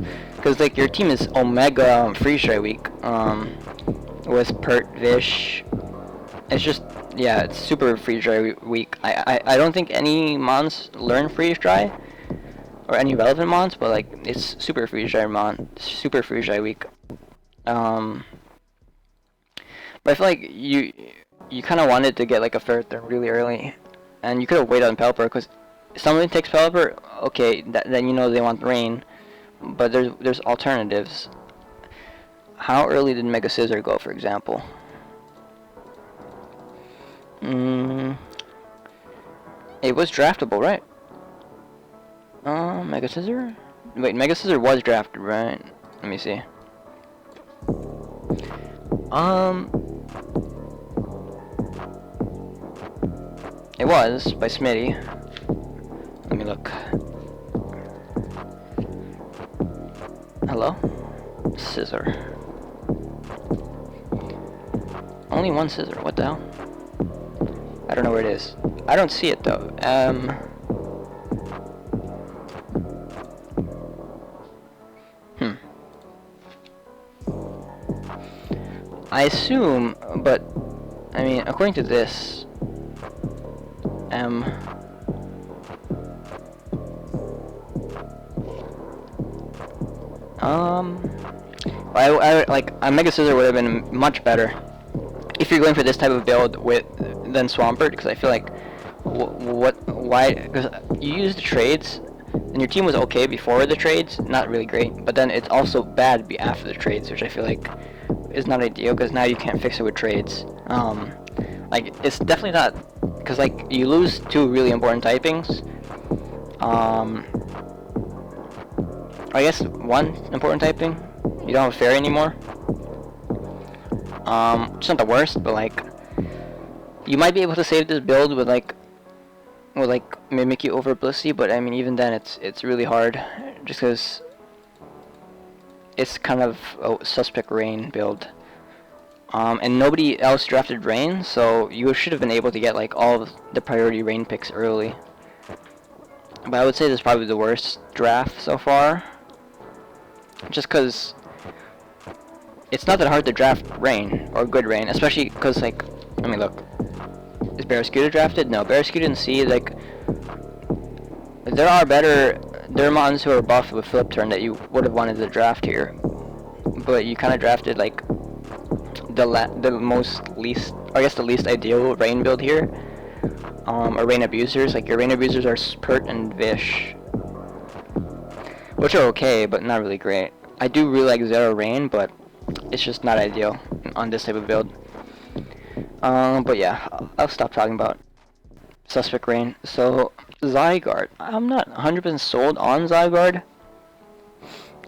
like your team is Omega Freeze Ray weak. With Pert, Vish. It's just Yeah, it's super freeze dry weak. I don't think any mons learn freeze dry, or any relevant mons, but like it's super freeze dry super freeze dry weak. Um, but I feel like you kind of wanted to get like a ferret there really early, and you could have waited on Pelipper because if somebody takes Pelipper, okay, then you know they want rain, but there's alternatives. How early did Mega Scissor go, for example? It was draftable, right? Mega Scissor? Wait, Mega Scissor was drafted, right? Let me see. It was by Smitty. Let me look. Hello? Scissor. Only one scissor, what the hell? I don't know where it is. I don't see it though. I assume, but I mean, according to this, I like a Mega Scissor would have been much better if you're going for this type of build than Swampert, because I feel like why, because you used the trades and your team was okay before the trades, not really great, but then it's also bad after the trades, which I feel like is not ideal because now you can't fix it with trades. Like it's definitely not, because like you lose two really important typings. I guess one important typing. You don't have fairy anymore. It's not the worst, but like you might be able to save this build with like Mimikyu over Blissey, but I mean even then it's really hard just because it's kind of a suspect Rain build. And nobody else drafted Rain, so you should have been able to get like all of the priority Rain picks early. But I would say this is probably the worst draft so far. Just because it's not that hard to draft Rain, or good Rain, especially because like, let me look. Is Barrascuda drafted? No, Barrascuda and C, like, there are mons who are buffed with flip turn that you would have wanted to draft here. But you kind of drafted like the least ideal Rain build here. Or Rain abusers, like your Rain abusers are Spurt and Vish, which are okay, but not really great. I do really like Zero Rain, but it's just not ideal on this type of build. But yeah, I'll stop talking about Suspect Rain. So, Zygarde. I'm not 100% sold on Zygarde,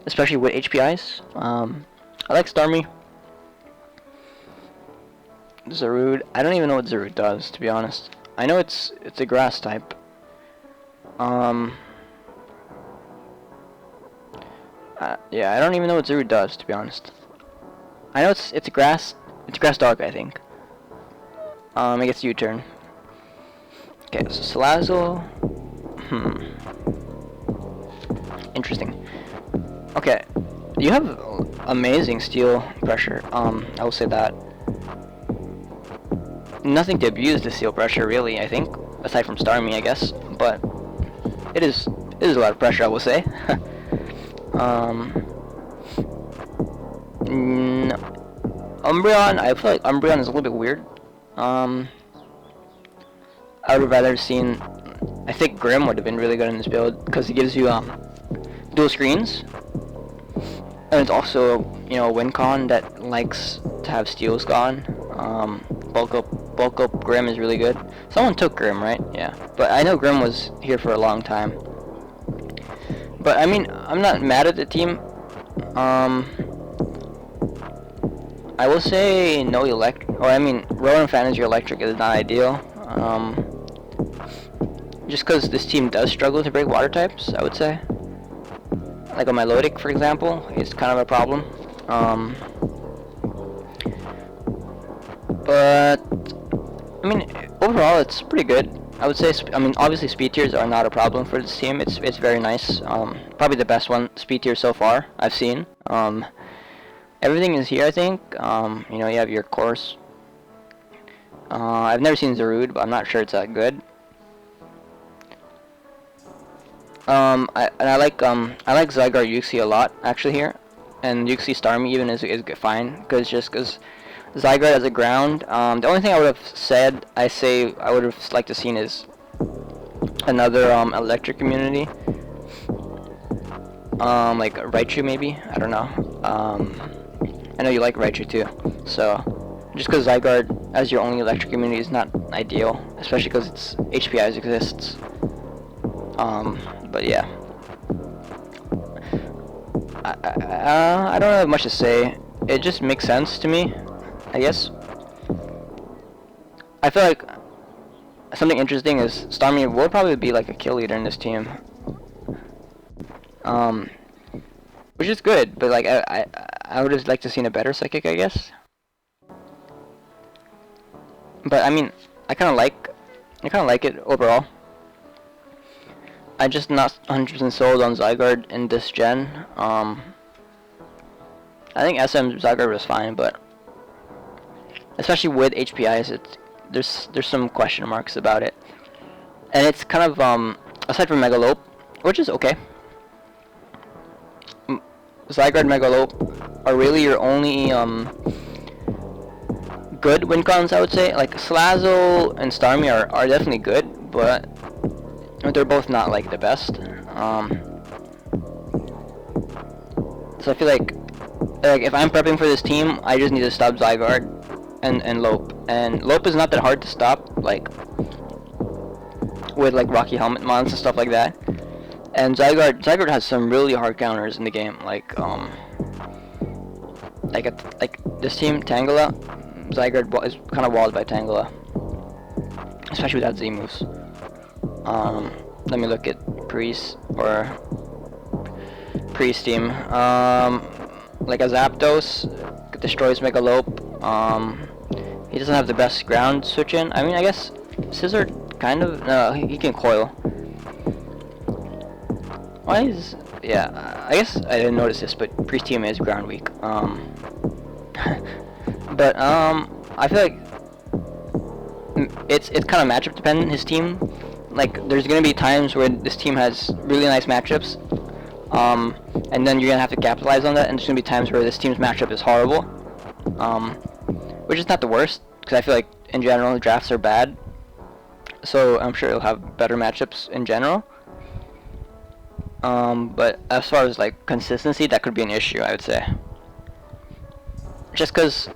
especially with HPIs. I like Starmie. Zarude. I don't even know what Zarude does, to be honest. I know it's a grass type. Yeah, I don't even know what Zarude does, to be honest. I know it's a grass dog, I think. It gets U-turn. Okay, so Salazzle. Interesting. Okay, you have amazing steel pressure. I will say that. Nothing to abuse the steel pressure, really. I think, aside from Starmie, I guess. But it is a lot of pressure, I will say. Umbreon. I feel like Umbreon is a little bit weird. I would have rather seen. I think Grim would have been really good in this build because it gives you dual screens, and it's also a win con that likes to have steals gone. Bulk up Grim is really good. Someone took Grim, right? Yeah, but I know Grim was here for a long time. But I mean, I'm not mad at the team. I will say no electric, or I mean, Rowan Fantasy Electric is not ideal. Just because this team does struggle to break water types, I would say. Like a Milotic, for example, it's kind of a problem. But I mean, overall, it's pretty good. I would say, I mean, obviously speed tiers are not a problem for this team. It's very nice. Probably the best speed tier so far I've seen. Everything is here, I think. You have your course. I've never seen Zarude, but I'm not sure it's that good. I like Zygarde Uxie a lot actually here, and Uxie Starmie even is fine because Zygarde as a ground. The only thing I would have said I would have liked to seen is another electric immunity. Like Raichu maybe. I don't know. I know you like Raichu too, so just because Zygarde as your only electric immunity is not ideal, especially because its HPIs exists. But yeah. I don't have much to say. It just makes sense to me, I guess. I feel like something interesting is Starmie will probably be like a kill leader in this team. Which is good, but like I would have liked to seen a better psychic, I guess. But I mean, I kind of like it overall. I'm just not 100% sold on Zygarde in this gen. I think SM Zygarde was fine, but especially with HPIs, there's some question marks about it. And it's kind of aside from Megalope, which is okay. Zygarde, Megalope are really your only good win cons, I would say. Like Slazzle and Starmie are definitely good, but they're both not like the best. So I feel like if I'm prepping for this team, I just need to stop Zygarde and Lope. And Lope is not that hard to stop, like with like Rocky Helmet mons and stuff like that. And Zygarde has some really hard counters in the game, like this team Tangela. Zygarde is kind of walled by Tangela, especially without Z moves. Let me look at Priest team. Like a Zapdos destroys Megalope. He doesn't have the best ground switch in. I mean, I guess Scissor kind of. No, he can coil. Why is... Yeah, I guess I didn't notice this, but Priest team is ground weak. But I feel like it's kind of matchup dependent. His team, like, there's gonna be times where this team has really nice matchups, and then you're gonna have to capitalize on that. And there's gonna be times where this team's matchup is horrible, which is not the worst, because I feel like in general drafts are bad. So I'm sure it'll have better matchups in general. But as far as like consistency, that could be an issue, I would say. Just because,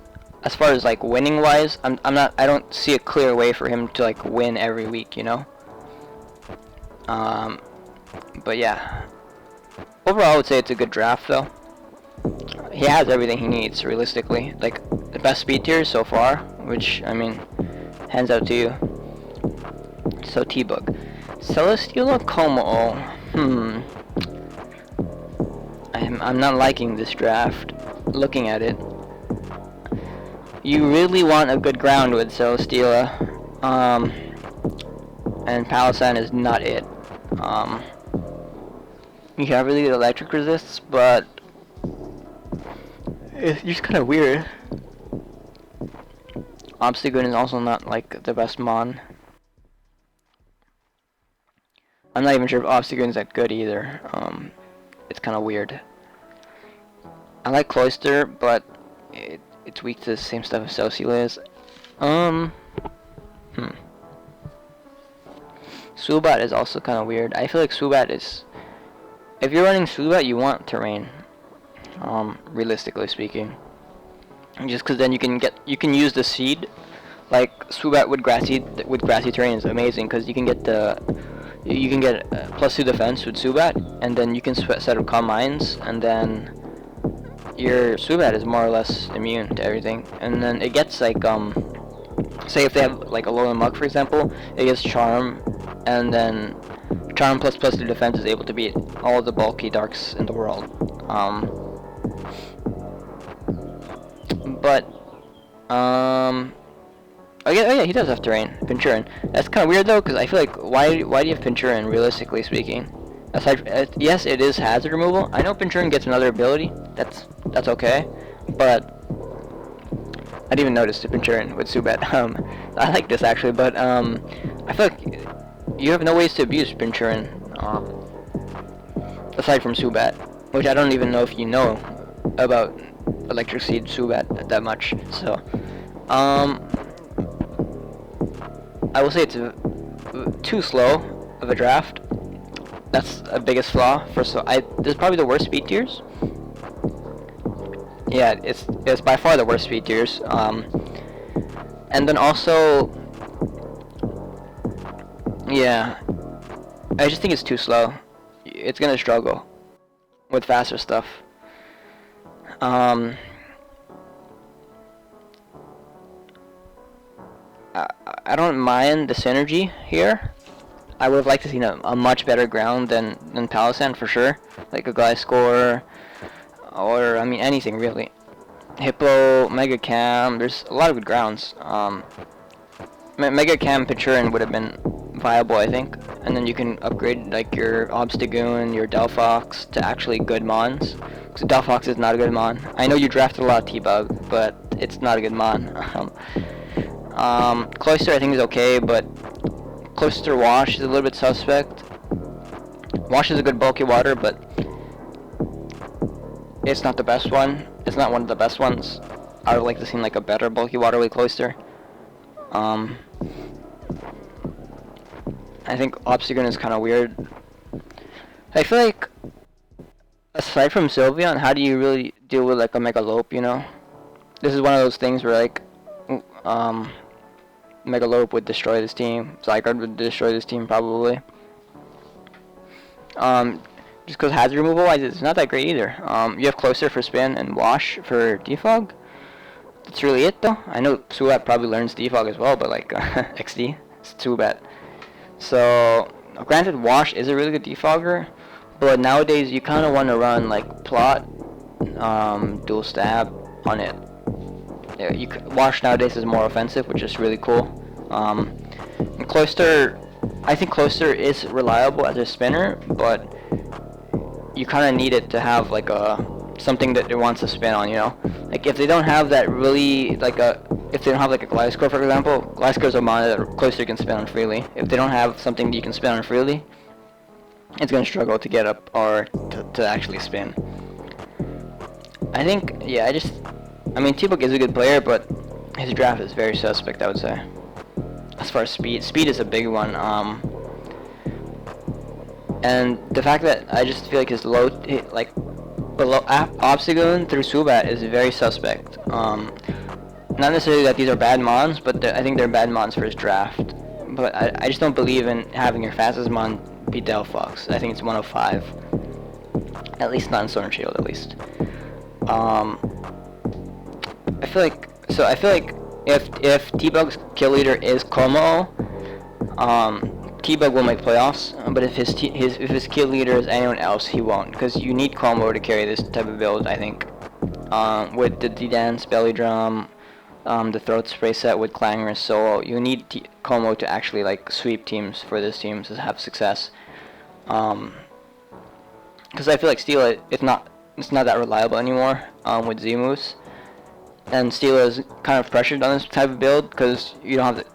as far as like winning wise, I don't see a clear way for him to like win every week, you know. But yeah, overall I would say it's a good draft though. He has everything he needs realistically, like the best speed tiers so far, which I mean, hands out to you. So T-Bug, Celesteela Como. I'm not liking this draft. Looking at it, you really want a good ground with Celesteela, and Palossand is not it. You have really good electric resists, but it's just kind of weird. Obstagoon is also not like the best mon. I'm not even sure if Obstagoon's that good either. It's kind of weird. I like Cloyster, but it's weak to the same stuff as Celesteela is. Swoobat is also kind of weird. I feel like Swoobat is... If you're running Swoobat, you want terrain. Realistically speaking. Just because then you can use the seed. Like Swoobat with grassy terrain is amazing because you can get +2 defense with Swoobat, and then you can set up Calm Minds, and then your Swoobat is more or less immune to everything. And then it gets like say if they have like a low Muck, for example, it gets Charm, and then Charm +2 defense is able to beat all the bulky darks in the world. Oh yeah, he does have terrain. Pinchurin. That's kind of weird though, because I feel like why do you have Pinchurin, realistically speaking? Yes, it is hazard removal. I know Pinchurin gets another ability. That's okay, but I didn't even notice Pinchurin with Subat. I like this actually, but I feel like you have no ways to abuse Pinchurin aside from Subat, which I don't even know if you know about Electric Seed Subat that much. So, I will say it's too slow of a draft. That's a biggest flaw. This is probably the worst speed tiers. Yeah, it's by far the worst speed tiers. And then also, yeah, I just think it's too slow. It's gonna struggle with faster stuff. I don't mind the synergy here. I would have liked to see a much better ground than Palossand for sure, like a Gliscor, or I mean anything really. Hippo, Mega Cam, there's a lot of good grounds. Mega Cam Pinchurin would have been viable, I think, and then you can upgrade like your Obstagoon, your Delphox to actually good mons. Because Delphox is not a good mon. I know you drafted a lot of T-Bug, but it's not a good mon. Cloyster I think is okay, but Cloyster Wash is a little bit suspect. Wash is a good bulky water, but it's not the best one. It's not one of the best ones. I would like to see like a better bulky water with Cloyster. I think Obstagoon is kind of weird. I feel like aside from Sylveon, how do you really deal with like a Megalope, you know? This is one of those things where like Megalope would destroy this team. Zygarde would destroy this team probably. Just because hazard removal wise, it's not that great either. You have Cloyster for Spin and Wash for Defog. That's really it though. I know Subat probably learns Defog as well, but like XD, it's Subat. So granted, Wash is a really good defogger, but nowadays you kind of want to run like Plot, Dual Stab on it. Yeah, Wash nowadays is more offensive, which is really cool. And Cloyster, I think Cloyster is reliable as a spinner, but you kind of need it to have like something that it wants to spin on, you know? Like if they don't have that really if they don't have like a Gliscor, for example, Gliscor is a mon that Cloyster can spin on freely. If they don't have something that you can spin on freely, it's gonna struggle to get up or to actually spin. I think, yeah, I mean T-Bug is a good player, but his draft is very suspect, I would say. As far as speed is a big one. And the fact that I just feel like his below Obstagoon through Subat is very suspect. Not necessarily that these are bad mons, but I think they're bad mons for his draft. But I just don't believe in having your fastest mon be Delphox. I think it's 105. At least not in Sword and Shield, at least. I feel like if T-Bug's kill leader is Como, T-Bug will make playoffs, but if his kill leader is anyone else, he won't, because you need Como to carry this type of build, I think. With the D-Dance, Belly Drum, the Throat Spray set with Clangorous Soul, you need Como to actually like sweep teams for this team to have success. Because I feel like Steela, it's not that reliable anymore with Z-Moose. And Steela is kind of pressured on this type of build because you don't have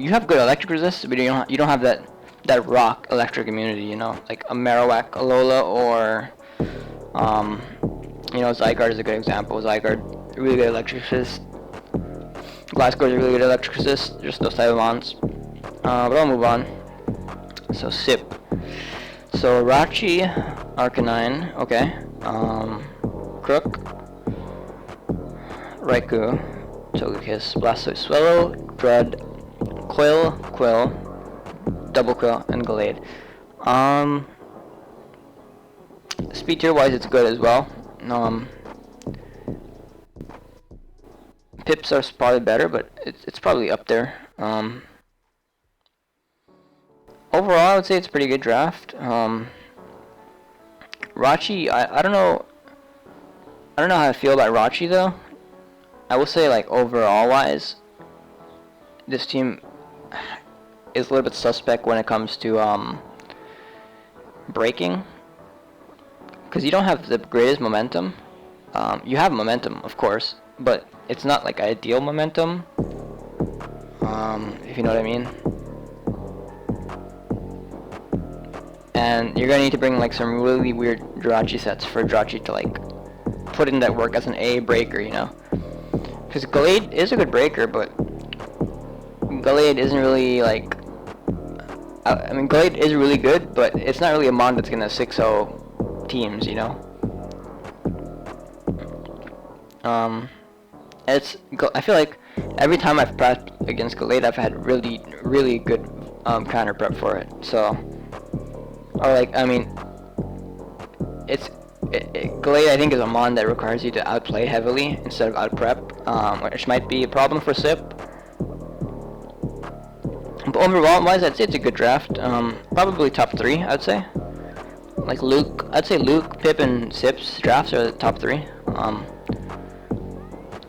you have good electric resist, but you don't have that rock electric immunity, you know, like a Marowak, Alola, or Zygarde is a good example. Zygarde, really good electric resist. Gliscor is a really good electric resist. Just those type of mons. But I'll move on. So Sip. So Rachi, Arcanine, okay. Crook. Raikou, Togekiss, Blastoise, Swallow, Dread, Quill, Double Quill, and Gallade. Speed tier wise, it's good as well. Pips are probably better, but it's probably up there. Overall, I would say it's a pretty good draft. Rachi, I don't know how I feel about Rachi though. I will say, like, overall wise, this team is a little bit suspect when it comes to breaking, because you don't have the greatest momentum. You have momentum, of course, but it's not like ideal momentum. If you know what I mean. And you're gonna need to bring like some really weird Jirachi sets for Jirachi to like put in that work as an A breaker, you know. Because Gallade is a good breaker, but Gallade isn't really like. I mean, Gallade is really good, but it's not really a mon that's gonna 6-0 teams, you know. I feel like every time I've prepped against Gallade, I've had really good counter prep for it. So, or like, I mean, Gallade I think is a mon that requires you to outplay heavily instead of outprep, which might be a problem for Sip. But overall-wise, I'd say it's a good draft. Probably top 3, I'd say. Like Luke, I'd say Luke, Pip, and Sip's drafts are the top 3.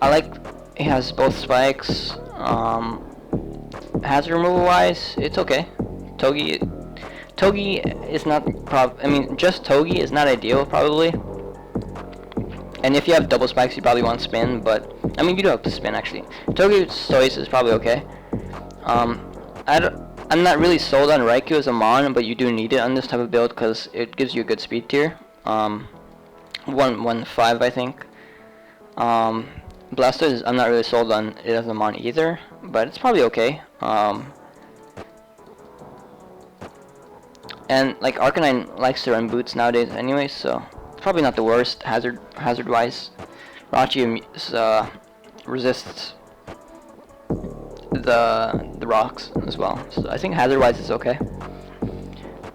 I like he has both spikes. Hazard removal wise, it's okay. Togi is not I mean, just Togi is not ideal probably. And if you have double spikes, you probably want spin. But I mean, you do have to spin actually. Togi's choice is probably okay. I'm not really sold on Raikou as a mon, but you do need it on this type of build because it gives you a good speed tier. 1-1-5 I think. Blastoise, I'm not really sold on it as a mon either, but it's probably okay. And like Arcanine likes to run boots nowadays anyway, so it's probably not the worst hazard wise. Rachi resists the rocks as well, so I think hazard wise it's okay.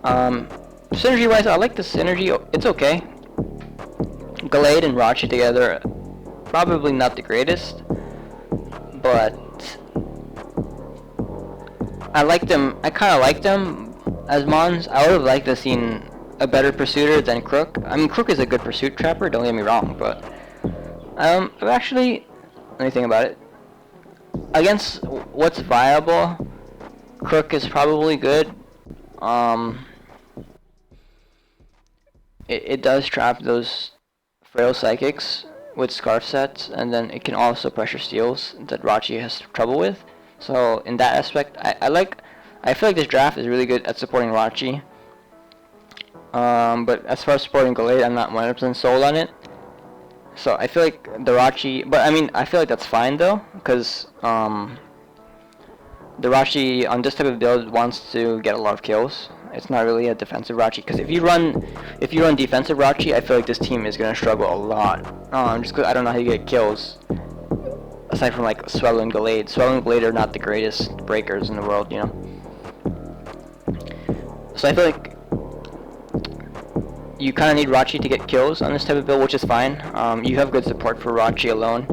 Synergy wise, I like the synergy. It's okay. Gallade and Rachi together, probably not the greatest, but I like them. I kind of like them as mons. I would have liked to seen a better pursuiter than Crook. I mean, Crook is a good pursuit trapper, don't get me wrong, but actually, let me think about it. Against what's viable, Crook is probably good. It does trap those frail psychics with scarf sets, and then it can also pressure steals that Rachi has trouble with. So in that aspect, I feel like this draft is really good at supporting Rachi. But as far as supporting Gallade, I'm not 100% sold on it. So I feel like the Rachi, but I mean, I feel like that's fine though, because the Rachi on this type of build wants to get a lot of kills. It's not really a defensive Rachi, because if you run defensive Rachi, I feel like this team is gonna struggle a lot. Just because I don't know how you get kills. Aside from like Swellow and Gallade. Swellow and Gallade are not the greatest breakers in the world, you know. So I feel like you kind of need Rachi to get kills on this type of build, which is fine. You have good support for Rachi alone.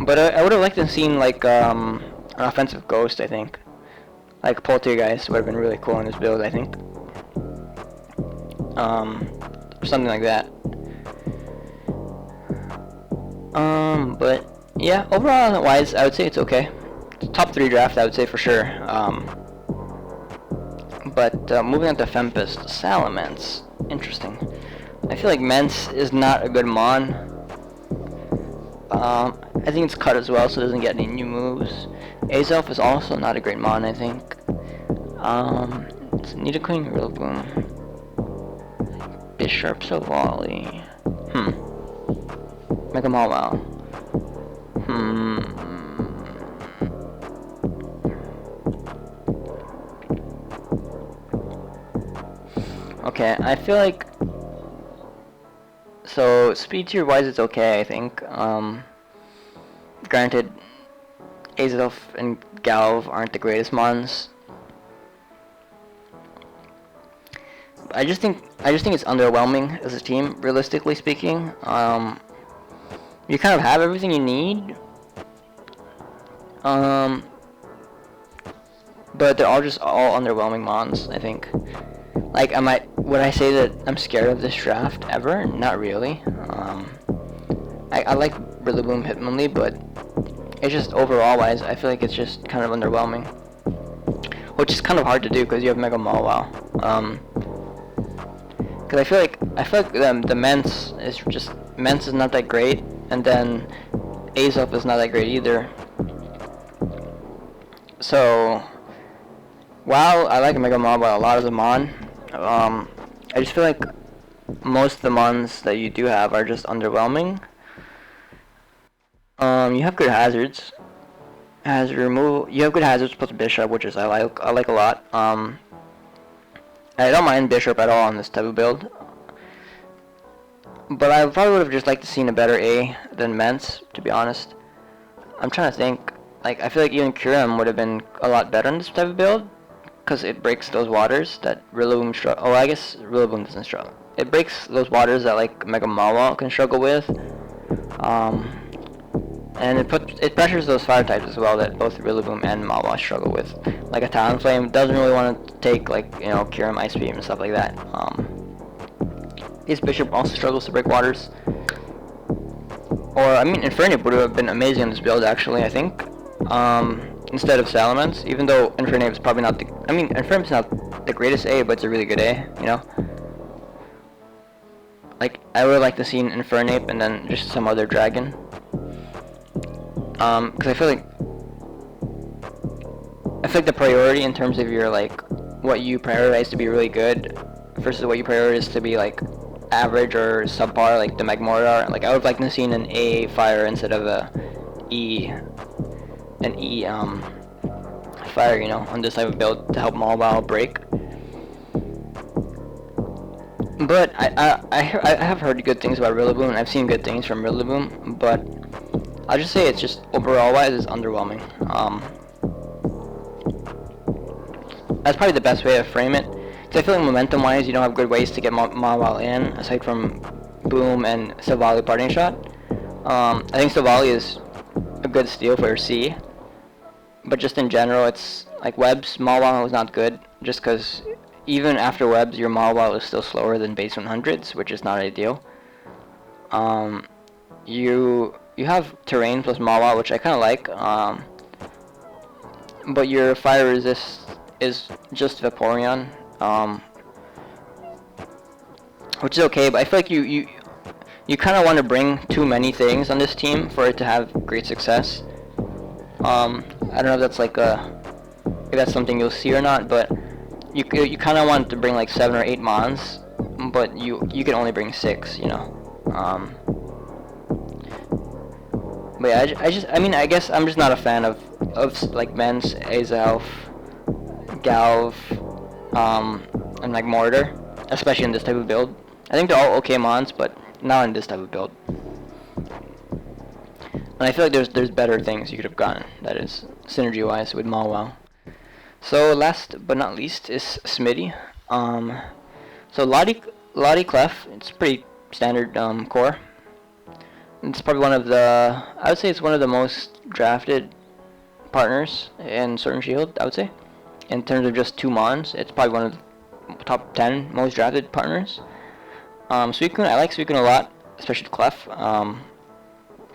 But I would have liked to have seen like an offensive ghost, I think. Like Poltergeist would have been really cool in this build, I think. Or something like that. But yeah, overall wise, I would say it's okay. Top 3 draft, I would say for sure. But moving on to Fempest, Salamence. Interesting. I feel like Mence is not a good mon. I think it's cut as well, so it doesn't get any new moves. Azelf is also not a great mon, I think. It's Nidoqueen, Rillaboom. Bishop, Savali. Mega Mawile. Okay, I feel like, so speed tier wise it's okay, I think. Granted, Azelf and Galv aren't the greatest mons. I just think it's underwhelming as a team, realistically speaking. You kind of have everything you need. But they're all just underwhelming mons, I think. Like, would I say that I'm scared of this draft ever? Not really. I like Rillaboom Hitmonlee, but it's just overall wise, I feel like it's just kind of underwhelming. Which is kind of hard to do because you have Mega Mawile. Because I feel like the Mence is just Mence is not that great, and then Azov is not that great either. So, while I like Mega Mobile, a lot of the mon, I just feel like most of the mons that you do have are just underwhelming. You have good hazards. Hazard removal. You have good hazards plus Bishop, which is I like a lot. I don't mind Bishop at all on this type of build. But I probably would have just liked to seen a better A than Mence, to be honest. I'm trying to think. Like, I feel like even Kuram would have been a lot better in this type of build, because it breaks those waters that Rillaboom struggle. Oh, I guess Rillaboom doesn't struggle. It breaks those waters that like Mega Mawile can struggle with. And it pressures those fire types as well that both Rillaboom and Mawile struggle with. Like a Talonflame doesn't really want to take, like, you know, Kyurem, Ice Beam and stuff like that. His Bishop also struggles to break waters. Or, I mean, Infernape would have been amazing in this build, actually, I think. Instead of Salamence, even though Infernape is probably not the... I mean, Infernape's not the greatest A, but it's a really good A, you know? Like, I would like to see an Infernape and then just some other dragon. Because I feel like the priority in terms of your, like, what you prioritize to be really good versus what you prioritize to be, like, average or subpar, like the Magmortar. Like, I would like to see an A fire instead of an E fire, you know, on this type of build to help Mawile break. But I have heard good things about Rillaboom, and I've seen good things from Rillaboom, but I'll just say it's just overall wise it's underwhelming. That's probably the best way to frame it. Because I feel like momentum wise you don't have good ways to get Mawile in aside from Boom and Silvally parting shot. I think Silvally is a good steal for C. But just in general, it's like Webs, Mawile is not good, just because even after Webs, your Mawile is still slower than base 100s, which is not ideal. You have Terrain plus Mawile, which I kind of like, but your fire resist is just Vaporeon, which is okay, but I feel like you kind of want to bring too many things on this team for it to have great success. I don't know if that's like if that's something you'll see or not, but you kind of want to bring like 7 or 8 mons, but you can only bring 6, you know. But yeah, I guess I'm just not a fan of like Mence, Azelf, Galv, and like Mortar, especially in this type of build. I think they're all okay mons, but not in this type of build. And I feel like there's better things you could have gotten, that is, synergy-wise with Mawile. So last but not least is Smitty. So Lottie Clef, it's pretty standard core. It's probably one of the, I would say it's one of the most drafted partners in Sword and Shield, I would say. In terms of just 2 mons, it's probably one of the top 10 most drafted partners. Suicune, I like Suicune a lot, especially Clef,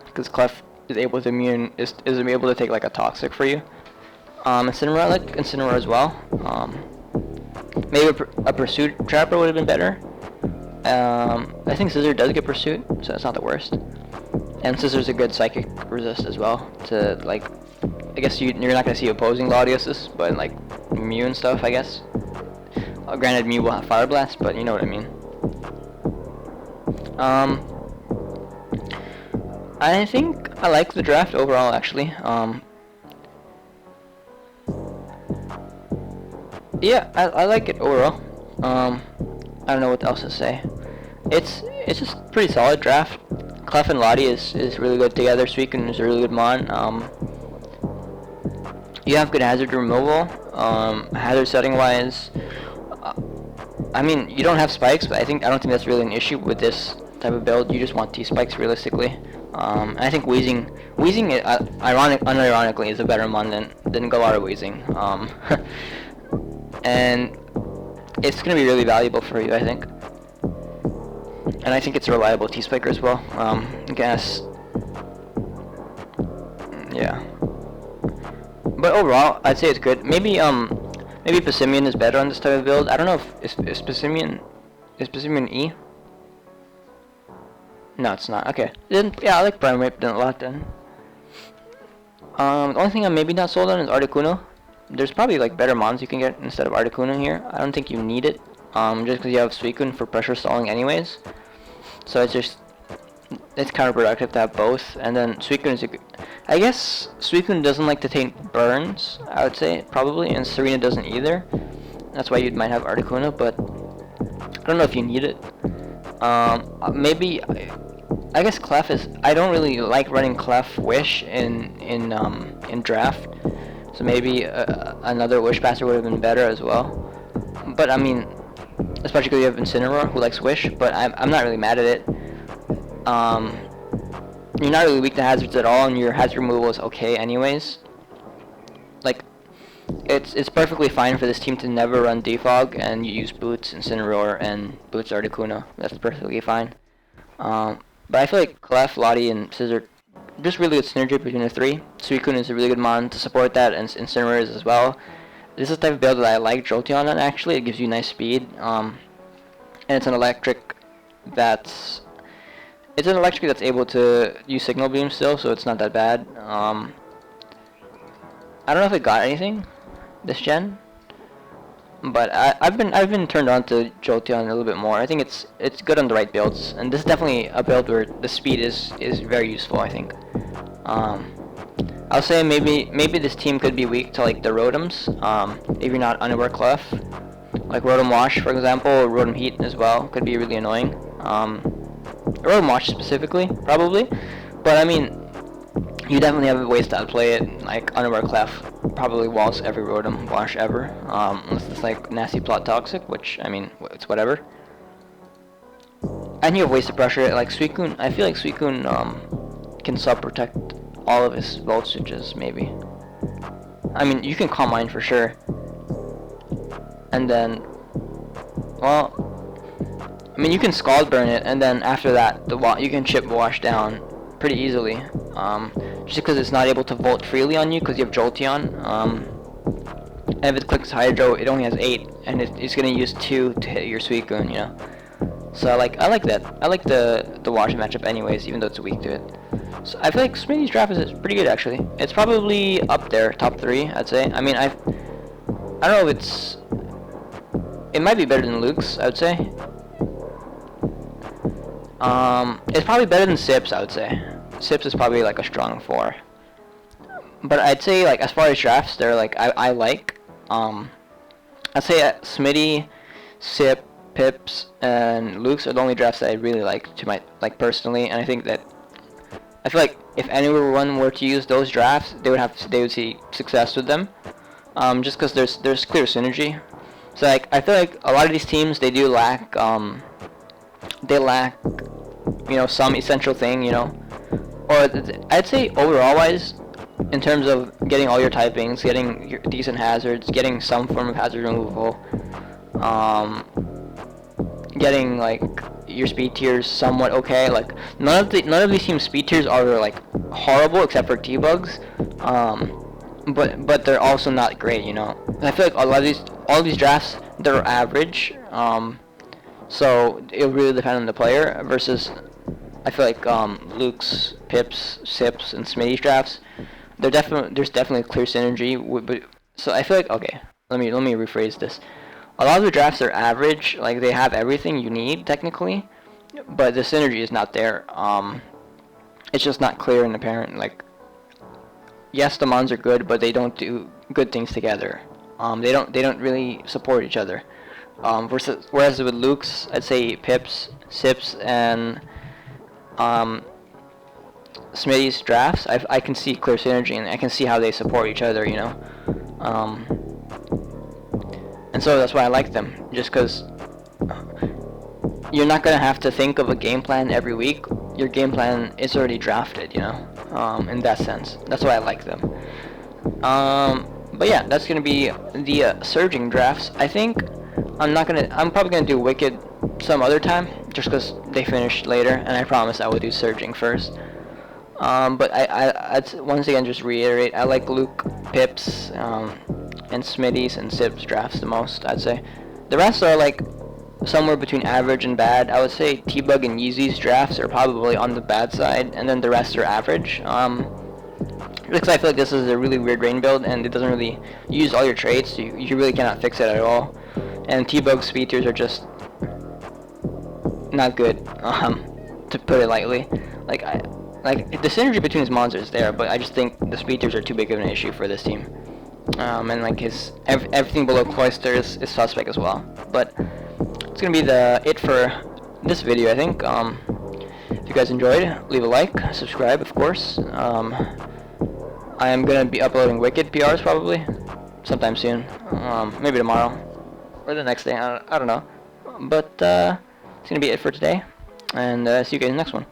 because Clef is able to is able to take like a toxic for you. Incineroar, I like Incineroar as well. Maybe a Pursuit Trapper would have been better. I think Scissor does get Pursuit, so that's not the worst. And Scissor's a good Psychic resist as well. To like, I guess you're not gonna see opposing Latioses, but like Mew and stuff, I guess. Granted, Mew will have Fire Blast, but you know what I mean. I think I like the draft overall, actually. Yeah, I like it overall. I don't know what else to say. It's just pretty solid draft. Clef and Lottie is really good together. Suicune is a really good mon. You have good hazard removal. Hazard setting wise, I mean, you don't have spikes, but I don't think that's really an issue with this type of build. You just want T spikes realistically. And I think Weezing unironically is a better mon than Galara Weezing. And it's gonna be really valuable for you, I think. And I think it's a reliable T-Spiker as well. I guess. Yeah. But overall, I'd say it's good. Maybe Passimian is better on this type of build. I don't know if is Passimian E? No, it's not. Okay. Then, yeah, I like Prime Whip a lot then. The only thing I'm maybe not sold on is Articuno. There's probably like better mons you can get instead of Articuno here. I don't think you need it. Just because you have Suicune for pressure stalling anyways. So it's counterproductive to have both. And then Suicune is I guess Suicune doesn't like to take burns, I would say, probably, and Serena doesn't either. That's why you might have Articuno, but I don't know if you need it. Maybe I guess Clef is. I don't really like running Clef Wish in draft, so maybe another Wish passer would have been better as well. But I mean, especially because you have Incineroar who likes Wish, but I'm not really mad at it. You're not really weak to hazards at all, and your hazard removal is okay anyways. Like, it's perfectly fine for this team to never run Defog and you use Boots, Incineroar, and Boots Articuno. That's perfectly fine. But I feel like Clef, Lottie, and Scizor, just really good synergy between the three. Suicune is a really good mon to support that, and Incineroar is as well. This is the type of build that I like Jolteon on, actually. It gives you nice speed. And it's an electric that's... It's an electric that's able to use Signal Beam still, so it's not that bad. I don't know if it got anything this gen, but I've been turned on to Jolteon a little bit more. I think it's good on the right builds, and this is definitely a build where the speed is very useful, I think. I'll say maybe this team could be weak to like the Rotoms, if you're not Unaware Clef. Like Rotom Wash, for example, or Rotom Heat as well could be really annoying. Rotom Wash specifically, probably, but I mean, you definitely have ways to outplay it. Like Unaware Clef probably walls every Rotom Wash ever, unless it's like Nasty Plot Toxic, which I mean, it's whatever. And you have ways to pressure it. Like Suicune, I feel like Suicune can sub protect all of his voltages, maybe. I mean, you can Calm Mind for sure. And then, well, I mean, you can Scald Burn it, and then after that, you can Chip Wash down pretty easily. Just because it's not able to Volt freely on you, because you have Jolteon. And if it clicks Hydro, it only has 8, and it's gonna use 2 to hit your Suicune, you know. So I like that. I like the Wash matchup anyways, even though it's weak to it. So I feel like Smitty's draft is pretty good actually. It's probably up there, top 3, I'd say. I mean, I don't know if it might be better than Luke's, I would say. It's probably better than Sips, I would say. Sips is probably like a strong 4. But I'd say like as far as drafts, they're like I like. I'd say Smitty, Sip, Pips, and Luke's are the only drafts that I really like personally, and I think that I feel like if anyone were to use those drafts, they would see success with them. Just because there's clear synergy. So like I feel like a lot of these teams they lack you know, some essential thing, you know, or I'd say overall wise, in terms of getting all your typings, getting your decent hazards, getting some form of hazard removal, getting like your speed tiers somewhat okay. Like none of these teams' speed tiers are like horrible except for T-Bugs, but they're also not great, you know. And I feel like all these drafts they're average, so it'll really depend on the player. Versus, I feel like Luke's, Pips, Sips, and Smitty's drafts, there's definitely clear synergy. So I feel like okay, let me rephrase this. A lot of the drafts are average, like they have everything you need technically, but the synergy is not there. It's just not clear and apparent. Like, yes, the mons are good, but they don't do good things together. They don't really support each other. Whereas with Luke's, I'd say Pips, Sips, and Smitty's drafts, I can see clear synergy, and I can see how they support each other, you know. And so that's why I like them, just because you're not going to have to think of a game plan every week. Your game plan is already drafted, you know, in that sense. That's why I like them. But yeah, that's going to be the surging drafts. I think I'm probably going to do Wicked some other time, just because they finished later, and I promise I will do surging first. But I'd once again just reiterate, I like Luke, Pips, and Smitty's and Sip's drafts the most, I'd say. The rest are like somewhere between average and bad. I would say T-Bug and Yeezy's drafts are probably on the bad side, and then the rest are average. Because I feel like this is a really weird rain build, and it doesn't really use all your traits, so you really cannot fix it at all. And T-Bug's speed tiers are just not good, to put it lightly. Like the synergy between his monsters is there, but I just think the speed tiers are too big of an issue for this team. And like everything below Cloyster is suspect as well. But it's gonna be it for this video, I think. If you guys enjoyed, leave a like, subscribe, of course. I am gonna be uploading Wicked PRs probably sometime soon, maybe tomorrow or the next day. I don't know. But it's gonna be it for today, and see you guys in the next one.